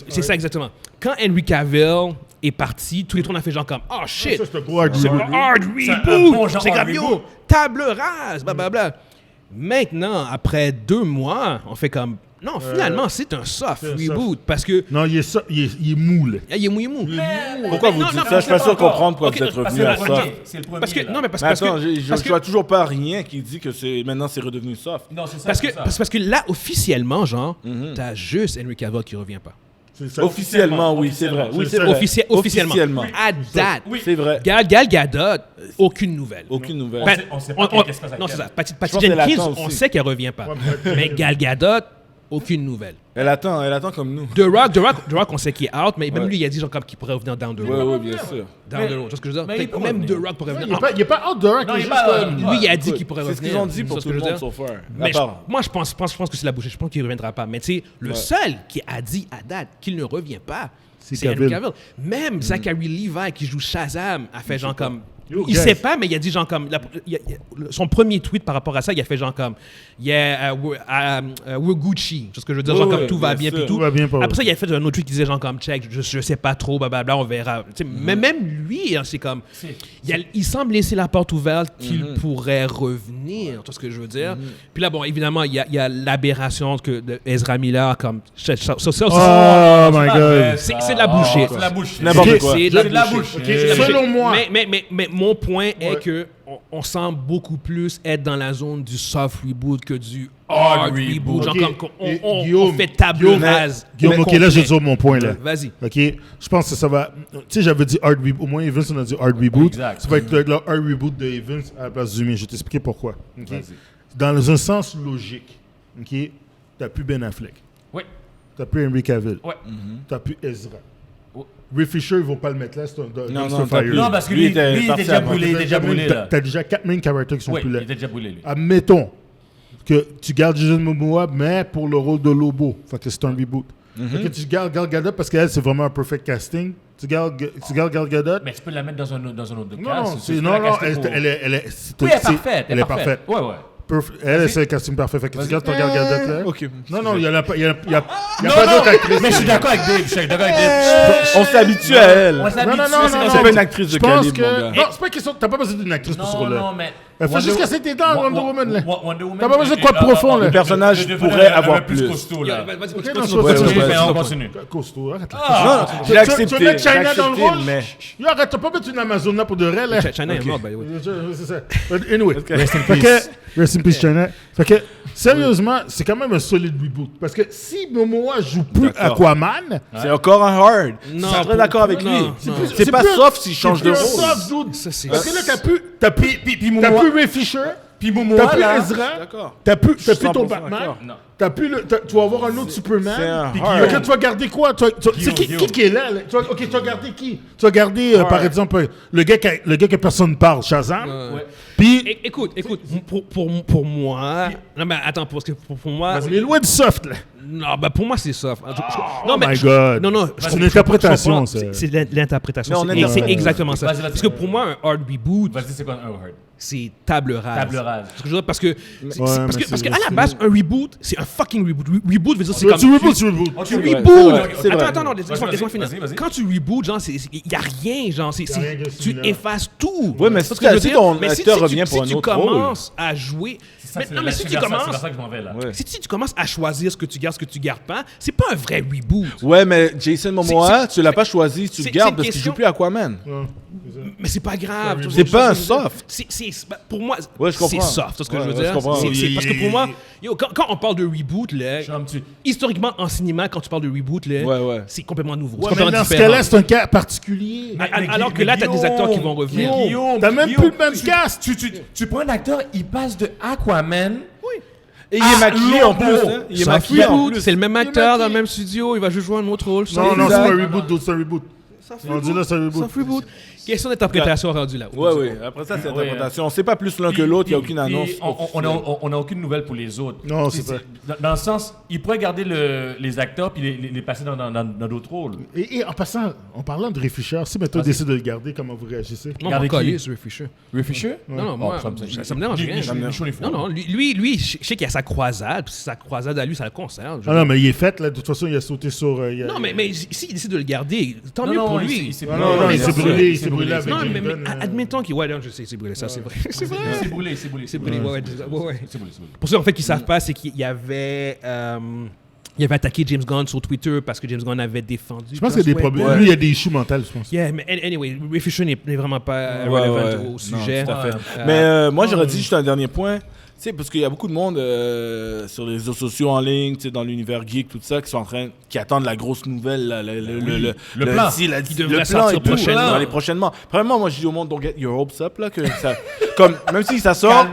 C'est ça exactement. Quand Henry Cavill est parti, tous les trois on a fait genre comme oh shit, c'est un hard reboot, c'est comme yo, table rase, blablabla. Maintenant, après 2 mois, on fait comme non, finalement, c'est un soft reboot parce que... Non, il est mou, là. Il est mou. Pourquoi vous dites ça? Je suis pas sûr de comprendre pourquoi vous êtes revenu à ça. C'est le premier. Parce que... Non, mais parce attends, que... je vois toujours pas rien qui dit que maintenant c'est redevenu soft. Non, c'est ça. Parce que là, officiellement, genre, t'as juste Henry Cavill qui revient pas. Officiellement, oui, c'est vrai. Oui, c'est vrai. Officiellement. À date. C'est vrai. Gal Gadot, aucune nouvelle. Aucune nouvelle. On sait pas qu'est-ce que ça. Non, c'est ça. Patty Jenkins, on sait qu'elle revient pas. Mais Gal Gadot, aucune nouvelle. Elle attend comme nous. The Rock, on sait qu'il est out, mais même lui, il a dit genre comme qu'il pourrait revenir down the road. Oui, bien sûr. Down the road, tu vois ce que je veux dire? Même The Rock pourrait revenir. Il n'est pas out, The Rock. Lui, il a dit qu'il pourrait revenir. C'est ce qu'ils ont dit pour tout le monde, so far. Mais moi, je pense que c'est la bouche. Je pense qu'il ne reviendra pas. Mais tu sais, le seul qui a dit à date qu'il ne revient pas, c'est Henry Cavill. Même Zachary Levi, qui joue Shazam, a fait genre comme... Il sait pas, mais il a dit genre comme... Son premier tweet par rapport à ça, il a fait genre comme... Yeah, we're Gucci. C'est ce que je veux dire, genre comme tout va bien puis tout. Après ça, il a fait un autre tweet qui disait genre comme check, je sais pas trop, blablabla, on verra. Mais même lui, c'est comme... Il semble laisser la porte ouverte qu'il pourrait revenir. Tu vois ce que je veux dire? Puis là, bon, évidemment, il y a l'aberration de Ezra Miller comme... Oh my God! C'est de la bullshit. C'est la bullshit. N'importe quoi. C'est de la bullshit. Selon moi... Mais mon point est que on semble beaucoup plus être dans la zone du soft reboot que du hard reboot. Genre comme on fait table rase. Guillaume, ok, là, je vais dire mon point, là. Vas-y. Ok, je pense que ça va... Tu sais, j'avais dit hard reboot. Au moins, Evans, on a dit hard reboot. Exact. Ça va être le hard reboot de Evans à la place du mien. Je vais t'expliquer pourquoi. Okay? Dans un sens logique, ok, t'as plus Ben Affleck. Oui. T'as plus Henry Cavill. Ouais. T'as plus Ezra. Ray Fisher, ils vont pas le mettre là, c'est un fire. Non, parce que lui, il était déjà brûlé. T'as déjà 4 main characters qui sont plus là. Il était déjà brûlé, lui. Admettons que tu gardes Jason Momoa, mais pour le rôle de Lobo. Fait que c'est un reboot. Fait que tu gardes Gal Gadot parce qu'elle, c'est vraiment un perfect casting. Tu gardes Gal Gadot. Mais tu peux la mettre dans un autre cast. Non, elle est parfaite. Elle est parfaite. Ouais. Elle, c'est le casting parfait. Fait que tu gardes ton Gal Gadot là. Ok. Non, il y a pas d'autre actrice. Mais je suis d'accord avec Dave. On s'habitue à elle. Non. C'est pas une actrice de calibre, mon gars. Non, c'est pas question. T'as pas besoin d'une actrice pour ce rôle-là. Non, mais... Faut juste casser tes dents, Wonder Woman, là. Wonder Woman. T'as pas besoin de quoi de profond, là. Le personnage pourrait avoir plus. Costaud, là. Vas-y, continue. Costaud, arrête. J'ai accepté. Tu veux mettre China dans le rôle? Mais... Yo, arrête, t'as pas mettre une Amazon là pour de vrai, là. China est mort, by the way. C'est ça. Anyway. Rest in peace, China. Fait que, sérieusement, c'est quand même un solide reboot. Parce que si Momoa joue plus Aquaman... C'est encore un hard. Non, je suis très d'accord avec lui. C'est pas plus- soft s'il change de c'est plus un rôle. soft, dude. Ça, c'est- Parce que là, t'as plus Ray Fisher, Puis t'as Momoa, plus là... Ezra, D'accord. t'as plus ton 100% Batman, d'accord. Non. t'as plus tu vas avoir un autre Superman. c'est un Puis hard. Guillaume, tu vas garder quoi? C'est qui est là? Tu vas garder qui? Tu vas garder, par exemple, le gars que personne ne parle, Shazam. Ouais. Puis... Écoute, pour moi... Non, mais attends, parce que pour moi... Mais loin du soft, là. Non, ben pour moi, c'est soft. Oh my God. Non. C'est une interprétation, ça. C'est l'interprétation. Mais on est C'est dans- exactement ça. Vas-y. Parce que pour moi, un hard reboot, Vas-y, c'est quoi un hard? c'est table rase. Table rase. Ce que je veux dire, parce que mais qu'à la base, un reboot, c'est un fucking reboot. Reboot veut dire c'est comme Tu reboot. tu vrai, reboot. c'est vrai. Attends, Vas-y, laisse-moi finir. vas-y. Quand tu reboots, genre, il y a rien, genre, rien de tu similaire. effaces tout. Ouais, mais C'est ce si que je veux dire. ton Mais si acteur revient pour un autre rôle. Si tu commences à jouer... Mais si tu commences... C'est vers ça que je m'en vais, là. Ouais. Si tu commences à choisir ce que tu gardes pas, c'est pas un vrai reboot. Ouais, mais Jason Momoa, tu l'as pas choisi, tu le gardes parce qu'il joue plus Aquaman. Mais c'est pas grave. C'est pas un soft. Pour moi, c'est soft, c'est ce que je veux dire. Parce que pour moi, quand on parle de reboot, là, historiquement en cinéma, quand tu parles de reboot, là, c'est complètement nouveau. Ouais, mais dans ce cas-là, c'est un cas particulier. Alors que là, t'as des acteurs qui vont revenir. T'as même plus le même cast. Tu prends un acteur, il passe de Aquaman. Oui. Et il est maquillé en plus. Il est maquillé en plus. C'est le même acteur dans le même studio. Il va juste jouer un autre rôle. Non, c'est pas un reboot, c'est un reboot. Rendu là, c'est un reboot. Question d'interprétation rendu là. Oui. Après ça, c'est l'interprétation. On ne sait pas plus l'un que l'autre. Il n'y a aucune annonce. On n'a aucune nouvelle pour les autres. Non, c'est pas. Dans le sens, ils pourraient garder les acteurs puis les passer dans d'autres rôles. Et en passant, en parlant de Ray Fisher, si maintenant décide de le garder, comment vous réagissez? Non, on calé sur Ray Fisher. Ray Fisher? Non, moi, ça me dérange rien. Non, lui, je sais qu'il y a sa croisade. Puis sa croisade à lui, ça le concerne. Non, mais il est fait, là. De toute façon, il a sauté sur... Non, mais s'il décide de le garder, tant mieux pour lui. Il s'est brûlé. Il s'est brûlé avec non, mais admettons qu'il... Ouais, non, je sais, c'est brûlé, ça, c'est vrai. C'est vrai. C'est brûlé, ouais. Pour ceux, en fait, qui ne savent pas, c'est qu'il y avait... il avait attaqué James Gunn sur Twitter parce que James Gunn avait défendu... Je pense qu'il y a des problèmes. Lui, il y a des issues mentales, je pense. Yeah, mais anyway, Ray Fisher n'est vraiment pas relevant au sujet. Non, tout à fait. Mais moi, j'aurais dit juste un dernier point. Tu sais, parce qu'il y a beaucoup de monde sur les réseaux sociaux en ligne, tu sais, dans l'univers geek, tout ça, qui attendent la grosse nouvelle, là, le plan. Qui devrait sortir prochainement. Premièrement, moi, je dis au monde, don't get your hopes up, là, que ça, comme, même si ça sort,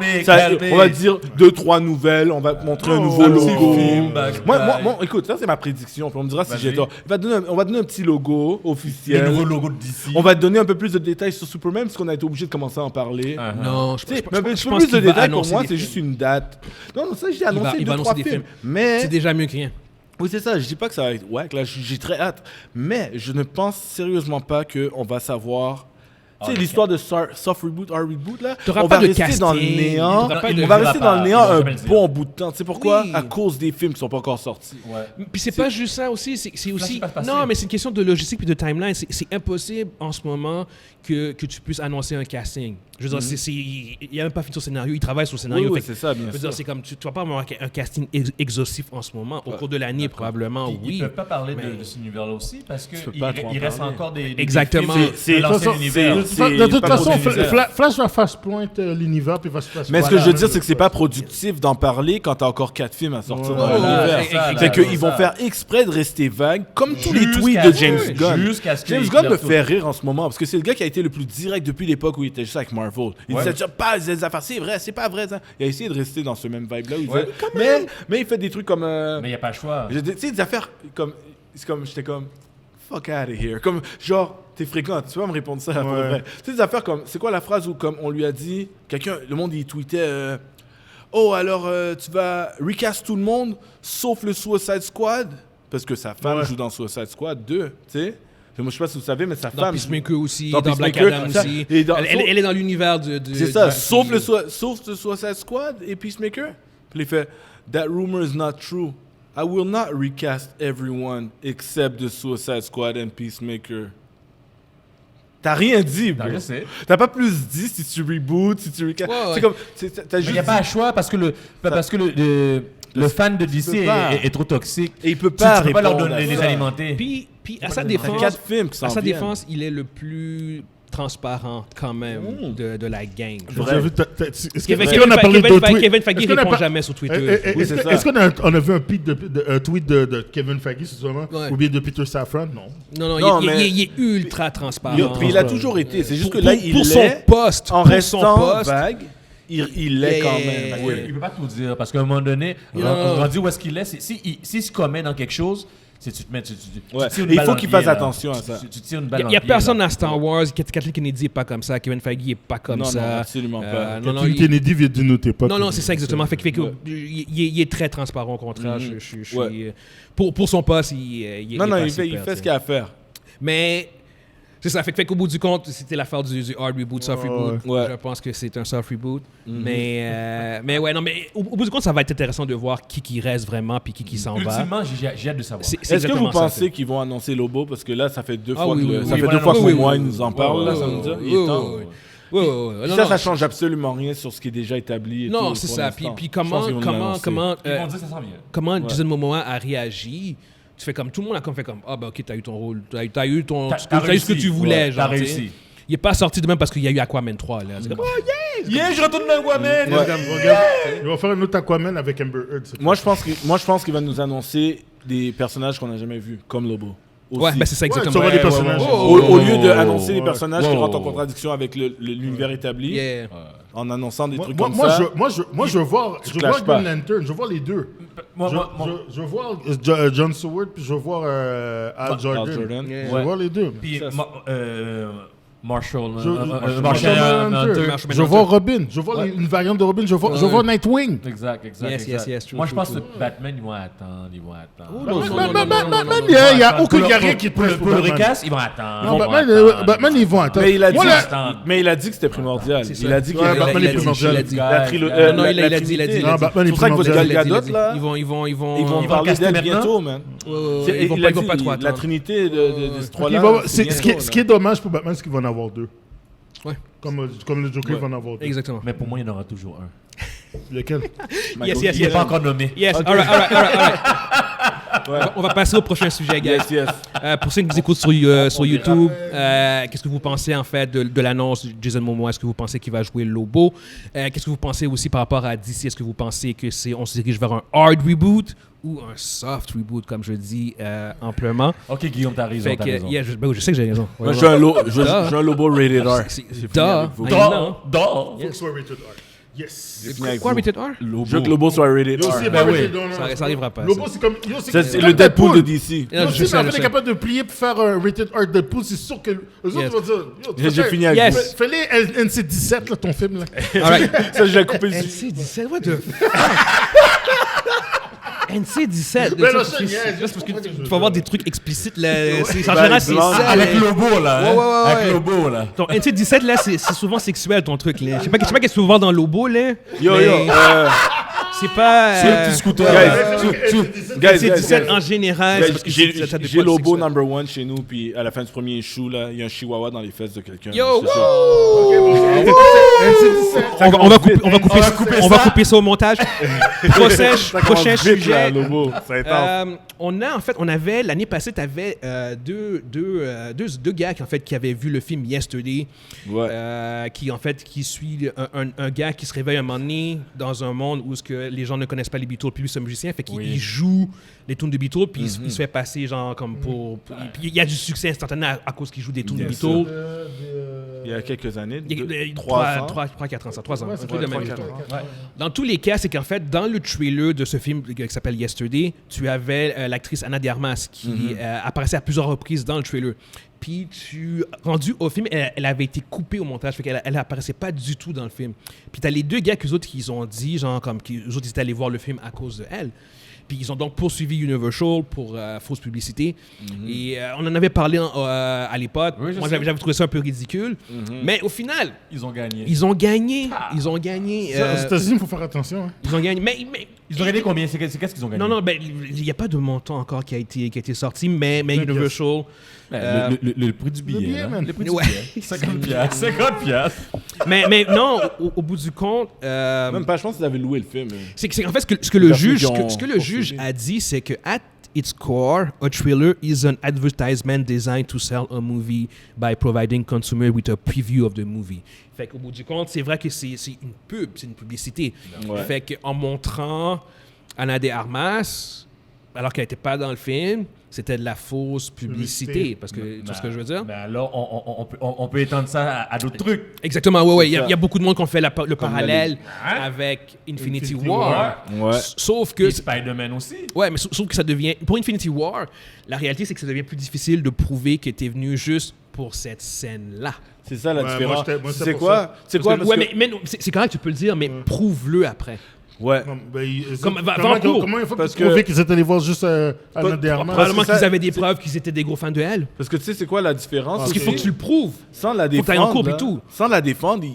on va dire 2-3 nouvelles, on va te montrer un nouveau logo. Moi, écoute, ça, c'est ma prédiction, puis on me dira si j'ai tort. On va donner un petit logo officiel. Le nouveau logo de DC. On va te donner un peu plus de détails sur Superman, parce qu'on a été obligé de commencer à en parler. Non, je pense plus de détails, pour moi, c'est juste une date. Non, ça, j'ai annoncé 2-3 films. Mais c'est déjà mieux que rien. Oui, c'est ça. Je dis pas que ça va être wack. Là, j'ai très hâte. Mais je ne pense sérieusement pas qu'on va savoir... Tu sais, l'histoire de soft reboot, hard reboot, là, on va rester dans le néant. On va rester dans le néant un bon bout de temps. Tu sais pourquoi? À cause des films qui sont pas encore sortis. Puis c'est pas juste ça aussi. C'est aussi... Non, mais c'est une question de logistique puis de timeline. C'est impossible en ce moment que tu puisses annoncer un casting. Je veux dire, il n'y a même pas fini son scénario. Il travaille sur le scénario. Oui, c'est ça, bien sûr. C'est comme, tu vas pas avoir un casting exhaustif en ce moment. Au cours de l'année, probablement, oui. Ils ne peuvent pas parler de cet univers-là aussi parce qu'il reste encore des exactement. C'est l'ancien univers. De toute façon, Flash va fast-point l'univers puis va se passer. Mais ce que je veux dire, c'est que c'est pas productif d'en parler quand t'as encore 4 films à sortir dans l'univers. C'est qu'ils vont faire exprès de rester vagues, comme tous les tweets de James Gunn. James Gunn me fait rire en ce moment parce que c'est le gars qui a été le plus direct depuis l'époque où il était juste avec Marvel. Il disait déjà pas des affaires, c'est vrai, c'est pas vrai. Ça. Il a essayé de rester dans ce même vibe-là. Mais il fait des trucs comme. Mais il n'y a pas le choix. Tu sais, des affaires comme. C'est comme. J'étais comme. Fuck out of here. Comme genre. T'es fréquent, tu vas me répondre ça pour vrai. Tu sais, des affaires comme. C'est quoi la phrase où, comme on lui a dit. Le monde, il tweetait. Oh, alors, tu vas recast tout le monde, sauf le Suicide Squad. Parce que sa femme joue dans Suicide Squad 2, tu sais. Moi, je sais pas si vous savez, mais sa femme... Dans Peacemaker aussi, dans Black Adam aussi. Elle est dans l'univers de... C'est ça, sauf le Suicide Squad et Peacemaker. Puis il fait, that rumor is not true. I will not recast everyone except the Suicide Squad and Peacemaker. T'as rien dit, bro. Non, je sais. T'as pas plus dit si tu reboots, si tu recast. C'est comme... Mais il n'y a pas le choix parce que le fan de DC est trop toxique. Et il peut pas tu peux pas leur donner les alimenter. Puis à sa défense, 4 films qui s'en viennent. il est le plus transparent quand même de la gang. Kevin Feige répond jamais sur Twitter. Est-ce qu'on a vu un tweet de Kevin Feige, justement, ou bien de Peter Safran? Non, il est ultra transparent. Puis il a toujours été. C'est juste que là, il pour son poste, en restant vague. Il l'est quand même. Oui. Il ne peut pas tout dire parce qu'à un moment donné, on dit où est-ce qu'il est. S'il se commet dans quelque chose, tu te mets. Il faut qu'il fasse attention à ça. Il n'y a personne à Star Wars. Kathleen Kennedy n'est pas comme ça. Kevin Feige n'est pas comme ça. Non, absolument pas. Kathleen Kennedy vient de noter pas. Non, c'est ça exactement. Il est très transparent au contraire. Pour son poste, il fait ce qu'il a à faire. Mais. C'est ça, fait qu'au bout du compte, c'était l'affaire du hard reboot, soft reboot. Je pense que c'est un soft reboot. Mais au bout du compte, ça va être intéressant de voir qui reste vraiment puis qui s'en va. Ultimement, j'ai hâte de savoir. Est-ce que vous pensez qu'ils vont annoncer Lobo? Parce que là, ça fait 2 fois que moi, ils nous en parlent. Là, ça me dit, il est temps. Ouais. Ça change absolument rien sur ce qui est déjà établi. Non, c'est ça. Puis comment Jason Momoa a réagi? Tu fais comme tout le monde a comme fait comme ah ben ok t'as eu ton rôle, t'as eu ce que tu voulais, genre. T'as réussi. Il est pas sorti de même parce qu'il y a eu Aquaman 3 là. C'est comme oh yeah, je retourne dans Aquaman. Il va faire un autre Aquaman avec Amber Heard. Moi je pense qu'il va nous annoncer des personnages qu'on n'a jamais vus, comme Lobo. Ouais, ben c'est ça exactement. Ouais, des personnages. Au lieu d'annoncer des personnages qui rentrent en contradiction avec l'univers établi, en annonçant des trucs comme ça. Moi, je vois Green Lantern, je vois les deux. Je vois John Stewart, puis je vois Al Jordan. Je vois les deux. Puis Marshall. Je vois Robin. Je vois une variante de Robin. Je vois Nightwing. Exact. Yes, Moi, je pense que Batman, ils vont attendre. Batman, il n'y a aucun guerrier qui peut pour le recast, ils vont attendre. Non, Batman, ils vont attendre. Mais il a dit que c'était primordial. Il a dit que Batman est primordial. Non, il a dit. Batman est pour ça que primordial. Gal Gadot, là, Ils vont parler d'elle bientôt, man. Ils vont pas trop attendre. La trinité de ces trois-là. Ce qui est dommage pour Batman, c'est qu'il va en avoir deux. Ouais. Comme le Joker va en avoir deux. Exactement. Mais pour moi, il y en aura toujours un. Lequel? Yes. Il n'est pas encore nommé. Yes, all right. On va passer au prochain sujet, guys. Yes. Pour ceux qui nous écoutent sur YouTube, qu'est-ce que vous pensez en fait de l'annonce de Jason Momoa? Est-ce que vous pensez qu'il va jouer Lobo? Qu'est-ce que vous pensez aussi par rapport à DC? Est-ce que vous pensez que on se dirige vers un hard reboot ou un soft reboot, comme je dis amplement? Ok, Guillaume, t'as raison. Je sais que j'ai raison. Moi, je suis un Lobo rated R. Faut que ce soit rated R. Yes. Quoi, rated R? Je veux que Lobo soit rated R. Ça arrivera pas. Lobo, c'est comme. C'est le Deadpool de DC. Si la est capable de plier pour faire un rated R Deadpool, c'est sûr que eux autres vont dire. J'ai fini avec Yes. Fais-les NC-17, là, ton film. Là. Ça, j'ai coupé le NC-17, what the NC-17. Mais là, parce que tu vas avoir des trucs explicites là. En général, c'est ça. Avec Lobo, là. Ouais. Avec Lobo, là. Ton NC-17, là, c'est souvent sexuel, ton truc, là. Je sais pas qu'est-ce que tu veux voir dans Lobo, là. Yo. C'est pas... C'est le petit scooter. NC-17 en général. J'ai Lobo #1 chez nous, puis à la fin du premier issue, là, il y a un chihuahua dans les fesses de quelqu'un. Yo! On va couper ça au montage. Prochain sujet. On avait l'année passée, t'avais deux gars qui avaient vu le film Yesterday, qui suit un gars qui se réveille un moment donné dans un monde où les gens ne connaissent pas les Beatles, puis lui c'est un musicien, fait qu'il joue les tunes de Beatles, puis il se fait passer genre comme pour puis il y a du succès instantané à cause qu'il joue des tunes de Beatles. Il y a quelques années, 3-4 ans, ça, 3 ans. Dans tous les cas, c'est qu'en fait, dans le trailer de ce film qui s'appelle Yesterday, tu avais l'actrice Ana de Armas qui apparaissait à plusieurs reprises dans le trailer. Puis, rendu au film, elle avait été coupée au montage, fait qu'elle apparaissait pas du tout dans le film. Puis, t'as les deux gars qu'eux autres qui ont dit, genre, comme qu'eux autres ils étaient allés voir le film à cause de elle. Puis ils ont donc poursuivi Universal pour fausse publicité. Et on en avait parlé à l'époque. Oui, moi, j'avais trouvé ça un peu ridicule. Mais au final... Ils ont gagné. Aux États-Unis, il faut faire attention. Hein. Ils ont gagné. Mais ils ont gagné combien? Qu'est-ce qu'ils ont gagné? Non, ben, il n'y a pas de montant encore qui a été sorti, mais Universal... Le prix du billet. Le prix du billet. 50 piastres. Mais non, au bout du compte... Même pas, je pense qu'ils avaient loué le film. C'est en fait ce que le juge a dit, c'est que at its core, a trailer is an advertisement designed to sell a movie by providing consumer with a preview of the movie. Fait qu'au bout du compte, c'est vrai que c'est une pub, c'est une publicité. Ouais. Fait qu'en montrant Ana de Armas, alors qu'elle n'était pas dans le film, c'était de la fausse publicité. Parce que, tu vois ce que je veux dire? Ben alors, on peut étendre ça à d'autres trucs. Exactement, oui. Il y a beaucoup de monde qui ont fait le parallèle avec Infinity War. Ouais. Sauf que... Et Spider-Man aussi. Ouais, mais sauf que ça devient... Pour Infinity War, la réalité, c'est que ça devient plus difficile de prouver que t'es venu juste pour cette scène-là. C'est ça la différence. C'est quoi? Mais c'est correct, tu peux le dire, mais prouve-le après. Ouais. Comment il faut prouver qu'ils étaient allés voir juste Ana de Armas? Probablement qu'ils avaient des preuves qu'ils étaient des gros fans de elle. Parce que tu sais, c'est quoi la différence? Parce qu'il faut que tu le prouves. Sans la défendre. Faut que t'ailles en cours et tout. Sans la défendre,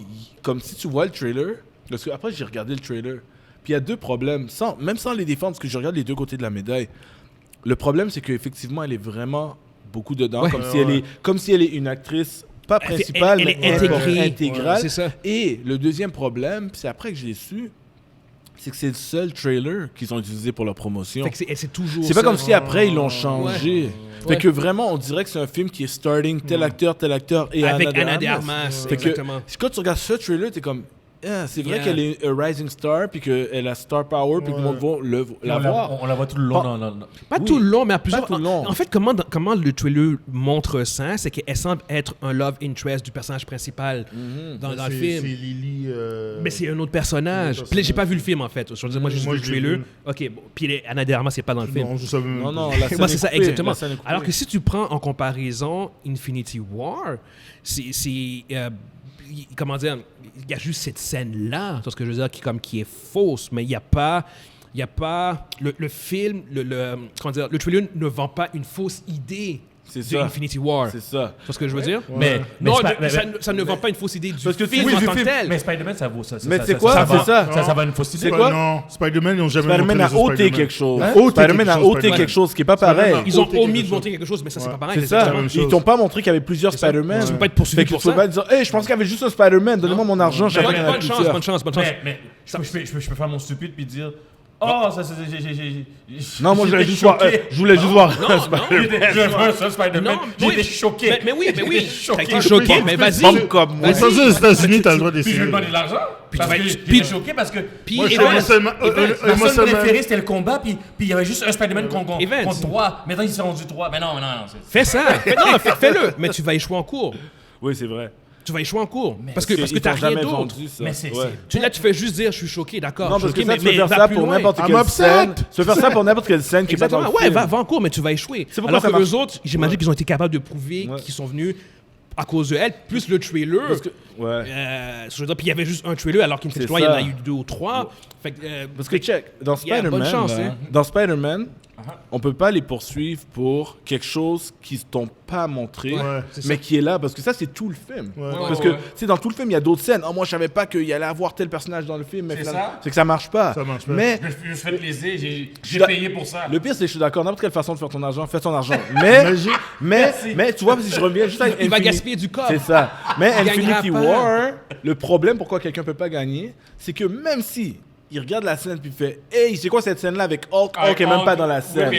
comme si tu vois le trailer. Parce que après, j'ai regardé le trailer. Puis il y a deux problèmes. Même sans les défendre, parce que je regarde les deux côtés de la médaille. Le problème, c'est qu'effectivement, elle est vraiment beaucoup dedans. Ouais. Comme si elle est une actrice pas principale, elle est mais intégrale. Ouais, c'est ça. Et le deuxième problème, c'est après que je l'ai su, c'est que c'est le seul trailer qu'ils ont utilisé pour leur promotion. Fait que c'est toujours C'est pas ça. comme si après ils l'ont changé. Fait que vraiment, on dirait que c'est un film qui est starting tel acteur et avec Ana de Armas. Armas. Fait que Exactement. quand tu regardes ce trailer, t'es comme... c'est vrai qu'elle est un rising star, puis qu'elle a star power, puis que le monde va la voir. On la voit tout le long. Pas tout le long, mais à plusieurs... tout le long. En fait, comment le trailer montre ça, c'est qu'elle semble être un love interest du personnage principal dans le film. C'est Lily... Mais c'est un autre personnage. Puis là, j'ai pas vu le film, en fait. Je veux dire, moi, j'ai juste vu le trailer. OK, bon. Puis Ana de Armas, c'est pas dans le film. Non, je savais même pas. Non, la scène Moi, c'est ça, est coupée, exactement. la scène est coupée. Alors que si tu prends en comparaison Infinity War, comment dire, il y a juste cette scène-là, c'est ce que je veux dire, qui est fausse, mais il n'y a pas le film, comment dire, le trailer ne vend pas une fausse idée C'est de ça. Infinity War. C'est ça. C'est ce que je veux dire? Mais Non, mais ça ne vend pas une fausse idée du Parce que film oui, en du tant que film, tel. Mais Spider-Man, ça vaut ça. Mais c'est quoi? C'est ça. Ça va une fausse idée. C'est quoi? Non, Spider-Man, ils n'ont jamais Spider-Man montré a les autres ôté Spider-Man. quelque chose. Hein? Ôté Spider-Man a quelque chose, ôté Spider-Man. quelque chose qui est pas pareil. Spider-Man Ils ont ôté omis quelque de montrer quelque chose, mais ça, c'est Ouais. pas pareil. C'est ça. la même Ils chose. t'ont pas montré qu'il y avait plusieurs C'est ça. Spider-Man. Tu peux pas être poursuivi Fait que pour tu peux ça. pas dire, hey, je pense qu'il y avait juste un Spider-Man, donnez-moi mon argent, je savais qu'il y en avait Bonne chance, plusieurs. bonne chance. Mais je peux faire mon stupide puis dire oh, ça c'est. Non, moi je voulais j'étais juste voir. choqué. Je voulais juste voir. Non, Je vois ça, Spider-Man. Non, J'étais oui. choqué. Mais oui. J'étais choqué. T'as été choqué, mais vas-y. Comme comme moi. Mais ça, aux États-Unis, t'as le droit Puis je d'essayer. vais demander de l'argent. Parce tu que vas- j'étais puis- choqué parce que. Puis Moi, je Evans, connais seulement... Ma moi, scène seulement... préférée, c'était le combat, puis il y avait juste un Spider-Man Evans. contre 3. Maintenant, ils sont rendus 3. Mais non. fais ça. Fais-le. Mais tu vas échouer en cours. Oui, c'est vrai. Tu vas échouer en cours. Parce que Ils t'as t'ont rien jamais d'autre. vendu ça. Mais c'est. Ouais. Là, tu fais juste dire, je suis choqué, d'accord. Non, je parce suis que ça, choqué, tu peux faire va ça plus pour loin. n'importe I'm quelle upset. scène. Tu peux faire ça pour n'importe quelle scène qui est pas dans Exactement. le Ouais, film. va en cours, mais tu vas échouer. C'est pourquoi Alors ça que marche. eux autres, j'imagine qu'ils ont été capables de prouver qu'ils sont venus à cause de elle, plus le trailer. Parce que, ouais. Je veux dire, puis il y avait juste un trailer, alors qu'Infinity C'est War, il y en a ça. eu 2 ou 3. Fait que, Parce que check, dans Yeah, bonne Spider-Man, chance, là, hein. dans Spider-Man, on peut pas les poursuivre pour quelque chose qu'ils t'ont pas montré, Ouais, c'est mais ça. qui est là, parce que ça, c'est tout le film. Ouais. Parce que, tu sais, dans tout le film, il y a d'autres scènes. Oh, moi, je savais pas qu'il y allait avoir tel personnage dans le film, mais C'est finalement, ça. c'est que ça marche pas. Ça marche pas. Mais Je me suis fait plaisir, j'ai Da- payé pour ça. le pire, c'est que je suis d'accord, n'importe quelle façon de faire ton argent, fais ton argent. Mais, tu vois, si je reviens juste à il va Infinity- gaspiller du corps. C'est ça. Mais Il gagnera Infinity pas. War, le problème pourquoi quelqu'un peut pas gagner, c'est que même si il regarde la scène puis il fait hey, c'est quoi cette scène-là avec Hulk? Hulk est même pas dans la scène.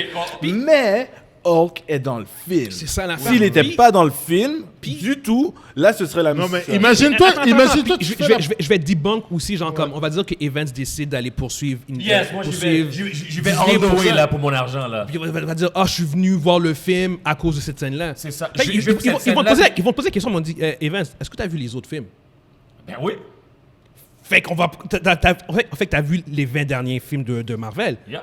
Mais Hulk est dans le film. C'est ça l'affaire. S'il n'était Puis- pas dans le film du tout, là ce serait la même Non, mais chose. imagine-toi, Attends, tu je fais la- vais debunk aussi, genre comme, on va dire que Evans décide d'aller poursuivre une Yes, moi j'y vais Disney all the pour way ça. là pour mon argent là. Puis il va dire, je suis venu voir le film à cause de cette scène-là. C'est ça. Fait que Je vais pour cette ils vont te scène-là. poser la question, ils m'ont dit, Evans, est-ce que tu as vu les autres films? Ben oui. Fait qu'on va. En fait, t'as vu les 20 derniers films de Marvel. Yeah.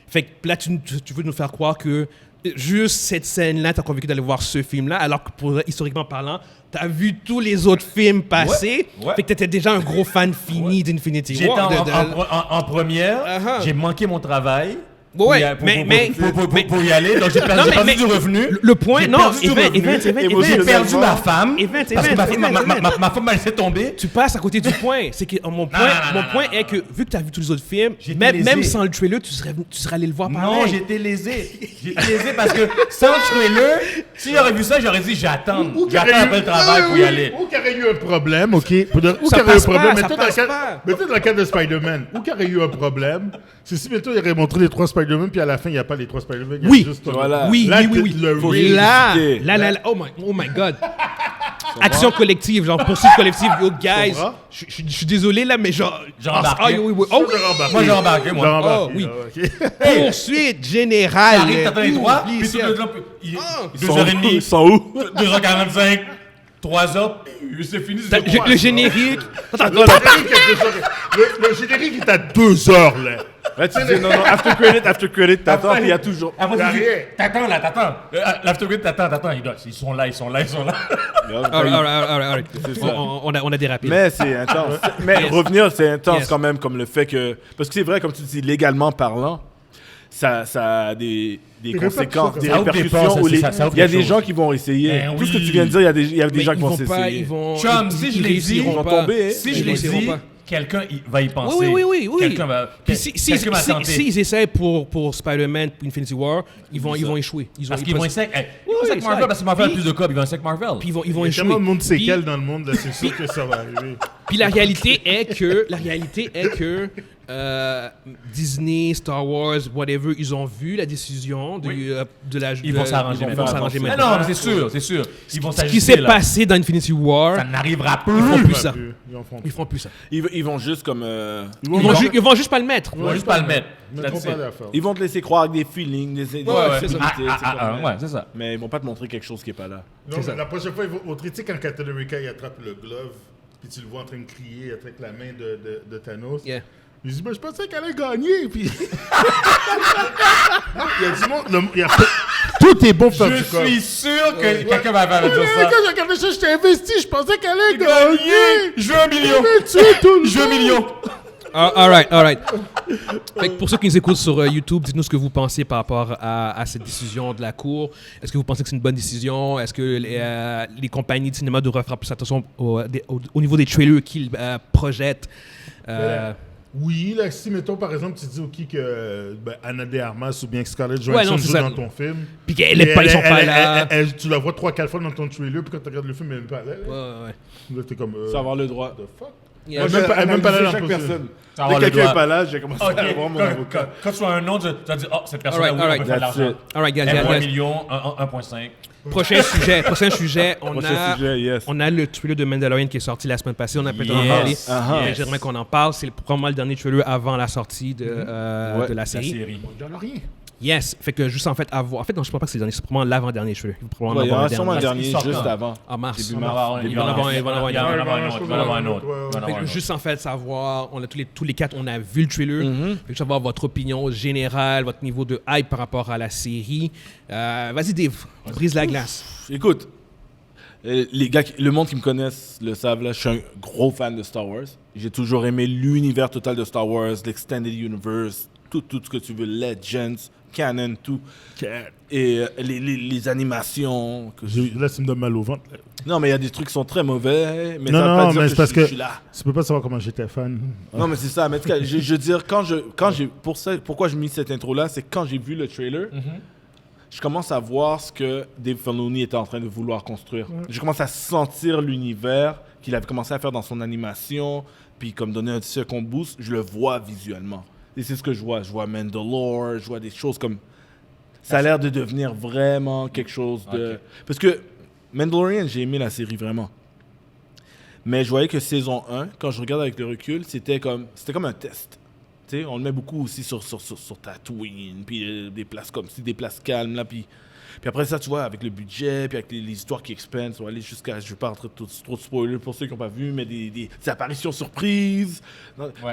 Fait que là, tu veux nous faire croire que juste cette scène-là, t'as convaincu d'aller voir ce film-là, alors que historiquement parlant, t'as vu tous les autres films passer. Ouais. Fait que t'étais déjà un gros fan fini d'Infinity J'étais War. en première, Uh-huh. j'ai manqué mon travail. Ouais, Pour y aller, donc j'ai perdu du revenu. Le point, J'ai non, perdu du Evans, revenu. Evans, J'ai perdu ma femme. Evans, Parce que Evans. ma femme m'a laissé tomber. Tu passes à côté du point. C'est que mon point est que vu que tu as vu tous les autres films, J'étais même lésé. sans le trailer, tu serais allé le voir pareil. Non, j'étais lésé. J'étais lésé parce que sans le trailer, si j'aurais vu ça, j'aurais dit j'attends. J'attends après le travail pour y aller. Où qu'il y aurait eu un problème, OK? Où qu'il y Ça aurait eu un passe problème, pas, ça mettons passe pas. dans le cas de Spider-Man, où qu'il y aurait eu un problème, c'est si mettons il aurait montré les 3 Spider-Man, puis à la fin, il n'y a pas les 3 Spider-Man. il y a Oui. juste Voilà. Oui, Là, oui. le Faut real- juste- Là, Là. oh my God. Action collective, genre poursuite collective, yo guys. comprends? Je suis désolé là, mais genre. J'ai embarqué. Oui. Oh oui. Moi, j'ai embarqué, moi. J'en embarque, oui. OK. Poursuite générale. T'arrives, t'attends les 3, Oublie puis ça. tout le temps, Ils sont 2h30, ils sont où? 2h45, 3h, c'est fini. T'as- Le générique. Le générique est à 2 heures, là. Là, tu dis non, after credit, t'attends, puis il y a toujours. Après, Y a tu dis, rien. t'attends là, t'attends. L'aftergrid, t'attends. Ils sont là. All right. C'est ça. On a dérapé. Mais c'est intense. Mais Yes. revenir, c'est intense Yes. quand même, comme le fait que. Parce que c'est vrai, comme tu dis, légalement parlant, ça a des conséquences, des ça ouvre des répercussions. portes, Où ça ouvre il y a des des choses. gens qui vont essayer. Ben Tout ce que oui. tu viens de dire, il y a des Mais gens qui ils vont vont pas, s'essayer. ils vont. Chum, ils- si je ils l'ai dit, réussiront ils vont pas. tomber, hein. Si Ils je l'ai réussiront dit, pas. quelqu'un va y penser. Oui. Quelqu'un va tenter. S'ils essayent pour Spider-Man, Infinity War, ils vont échouer. Parce qu'ils vont essayer avec Marvel, parce que Marvel a plus de cas, ils vont essayer avec Marvel. Puis ils vont Il y a échouer. tellement de monde séquelles dans le monde, là, c'est sûr que ça va arriver. Puis la réalité est que Disney, Star Wars, whatever, ils ont vu la décision de la... Ils vont s'arranger maintenant. Non, c'est sûr. Ils vont Ce qui s'est s'ajuster, là. passé dans Infinity War, Ça n'arrivera plus. ils feront plus ça. Ils Ils feront plus ça. Ils vont juste comme... Ils vont juste pas le mettre. Ils vont juste pas le mettre. Ils vont te laisser croire avec des feelings, des c'est subtilités, ça. Ouais, c'est ça. mais ils vont pas te montrer quelque chose qui est pas là. Non, mais la prochaine fois, au critique, quand Captain America il attrape le glove, puis tu le vois en train de crier avec la main de Thanos. Yeah. Il dit, je pensais qu'elle allait gagner. Puis... il y a du monde. Tout est bon pour faire du corps. Je suis sûr que quelqu'un va dire ça. Quand j'ai regardé ça, j'étais investi. Je pensais qu'elle allait gagner. Je veux 1 million. Je veux 1 million. All right. Fait que pour ceux qui nous écoutent sur YouTube, dites-nous ce que vous pensez par rapport à cette décision de la Cour. Est-ce que vous pensez que c'est une bonne décision? Est-ce que les compagnies de cinéma devraient faire plus attention au niveau des trailers qu'ils projettent? Oui, là, si, mettons, par exemple, tu dis au que Anna de Armas ou bien Scarlett Johansson joue dans ton film. Puis ils sont pas là. Tu la vois 3-4 fois dans ton trailer, puis quand tu regardes le film, elle n'est pas là. Ouais. Là, t'es comme... Ça va avoir le droit. The fuck? Yeah. Même pas là dans chaque le personne. Ça va Dès avoir que le quelqu'un droit. est pas là, j'ai commencé à avoir mon avocat. Quand tu vois un nom, tu vas dire, cette personne-là, All right, on peut faire de l'argent. All right, guys. 1 million, 1.5. Prochain sujet, on yes. a le trailer de Mandalorian qui est sorti la semaine passée. On a peut-être en parlé. J'aimerais qu'on en parle. C'est probablement le dernier trailer avant la sortie de la série. Mandalorian. Yes. Fait que juste en fait, non, je pense pas que c'est le dernier. C'est probablement l'avant-dernier trailer. Il y aura sûrement un dernier juste avant. En mars. Il va en avoir un autre. Fait que juste en fait savoir, on a tous les quatre, on a vu le trailer. Fait que savoir votre opinion générale, votre niveau de hype par rapport à la série. Vas-y Dave, brise la glace. Écoute, les gars, le monde qui me connaissent le savent, là, je suis un gros fan de Star Wars. J'ai toujours aimé l'univers total de Star Wars, l'Extended Universe, tout ce que tu veux, Legends, Canon, tout. Et les animations. Là, ça me donne mal au ventre. Non, mais il y a des trucs qui sont très mauvais. Mais non, mais c'est parce que je suis là. Tu peux pas savoir comment j'étais fan. Non, mais c'est ça. Mais en tout cas, je veux dire, pourquoi j'ai mis cette intro-là, c'est quand j'ai vu le trailer, je commence à voir ce que Dave Filoni était en train de vouloir construire. Je commence à sentir l'univers qu'il avait commencé à faire dans son animation, puis comme donner un second boost, je le vois visuellement. Et c'est ce que je vois. Je vois Mandalore, je vois des choses comme... Ça a l'air de devenir vraiment quelque chose de... Okay. Parce que Mandalorian, j'ai aimé la série vraiment. Mais je voyais que saison 1, quand je regarde avec le recul, c'était comme un test. Tu sais, on le met beaucoup aussi sur Tatooine, puis des places comme ci, des places calmes, là, puis après ça, tu vois, avec le budget, puis avec les histoires qui expandent, on va aller jusqu'à, je vais pas rentrer trop de spoilers pour ceux qui n'ont pas vu, mais des apparitions surprises,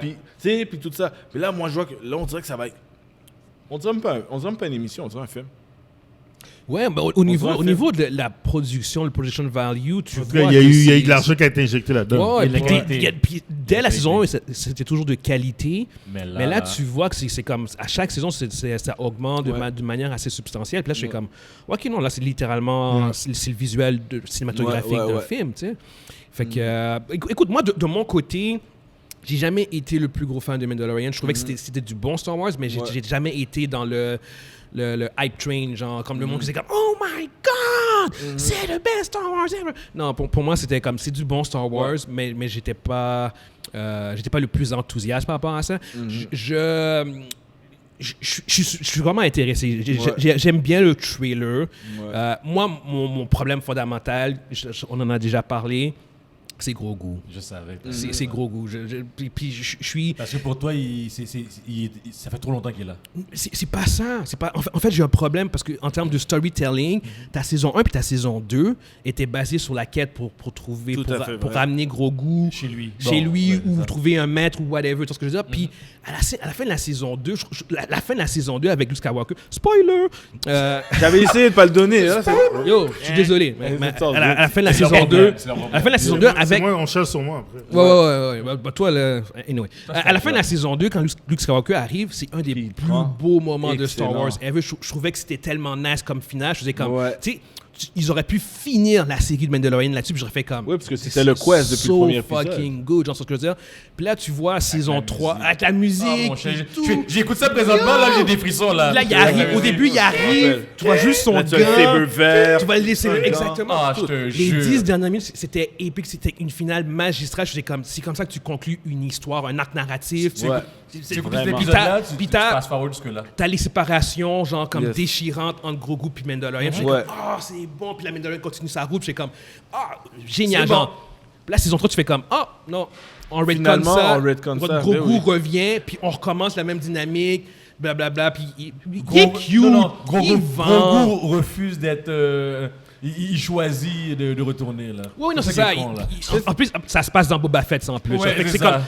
puis tu sais, puis tout ça. Mais là, moi, je vois que là, on dirait que ça va être... On dirait même pas une émission, on dirait un film. Ouais, mais au niveau de la production, le production value, tu vois. Il y a eu de l'argent qui a été injecté là-dedans. Ouais, puis dès la saison 1, c'était toujours de qualité. Mais là, tu vois que c'est comme. À chaque saison, ça augmente d'une manière assez substantielle. Puis là, je suis comme. Ok, non, là, c'est littéralement. C'est le visuel cinématographique d'un film, tu sais. Fait que. Écoute, moi, de mon côté. J'ai jamais été le plus gros fan de Mandalorian. Je trouvais que c'était du bon Star Wars, mais j'ai jamais été dans le hype train, genre, comme le monde qui disait comme « Oh my God! C'est le best Star Wars ever! » Non, pour moi, c'était comme, c'est du bon Star Wars, mais j'étais pas le plus enthousiaste par rapport à ça. Je suis vraiment intéressé. J'aime bien le trailer. Moi, mon problème fondamental, on en a déjà parlé, c'est gros goût. Je savais. C'est gros goût. Puis je suis... Parce que pour toi, ça fait trop longtemps qu'il est là. C'est pas ça. En fait, j'ai un problème parce qu'en termes de storytelling, ta saison 1 puis ta saison 2 étaient basées sur la quête pour trouver, pour ramener gros goût chez lui. Ou trouver un maître ou whatever. Tu vois ce que je veux dire? Puis à la fin de la saison 2, la fin de la saison 2 avec Luke Skywalker, spoiler! J'avais essayé de pas le donner. Hein, yo, je suis désolé. Mais à la fin de la saison 2, avec... Moi, on cherche sur moi après. Ouais. Bah, toi, là, anyway. À la fin de la saison 2, quand Luke Skywalker arrive, c'est un des plus beaux moments de Star Wars ever. Je trouvais que c'était tellement nice comme finale. Je faisais comme... Tu sais, ils auraient pu finir la série de Mandalorian là-dessus, puis j'aurais fait comme... Oui, parce que c'était le quest depuis le premier épisode. Fucking good, genre ce que je veux dire. Puis là, tu vois, saison 3, avec la musique, j'écoute ça présentement, là, j'ai des frissons, là. Là, il arrive, au début, il arrive, tu vois juste son gant, tu vas le laisser, exactement. Les 10 dernières minutes, c'était épique, c'était une finale magistrale. C'est comme ça que tu conclus une histoire, un arc narratif. Tu écoutes cet épisode-là, tu passes forward jusque-là. T'as les séparations, genre comme déchirantes entre Grogu puis Mandalorian. J'ai comme, c'est bon, puis la Mandalorian continue sa route. J'ai comme, génial, genre. Là, saison 3, tu fais comme, non, on redcon ça. Grogu revient, puis on recommence la même dynamique, blablabla, puis il est cute, il vend. Grogu refuse d'être... Il choisit de retourner, là. Oui, non, c'est ça. En plus, ça se passe dans Boba Fett, ça, en plus. Ouais, c'est ça.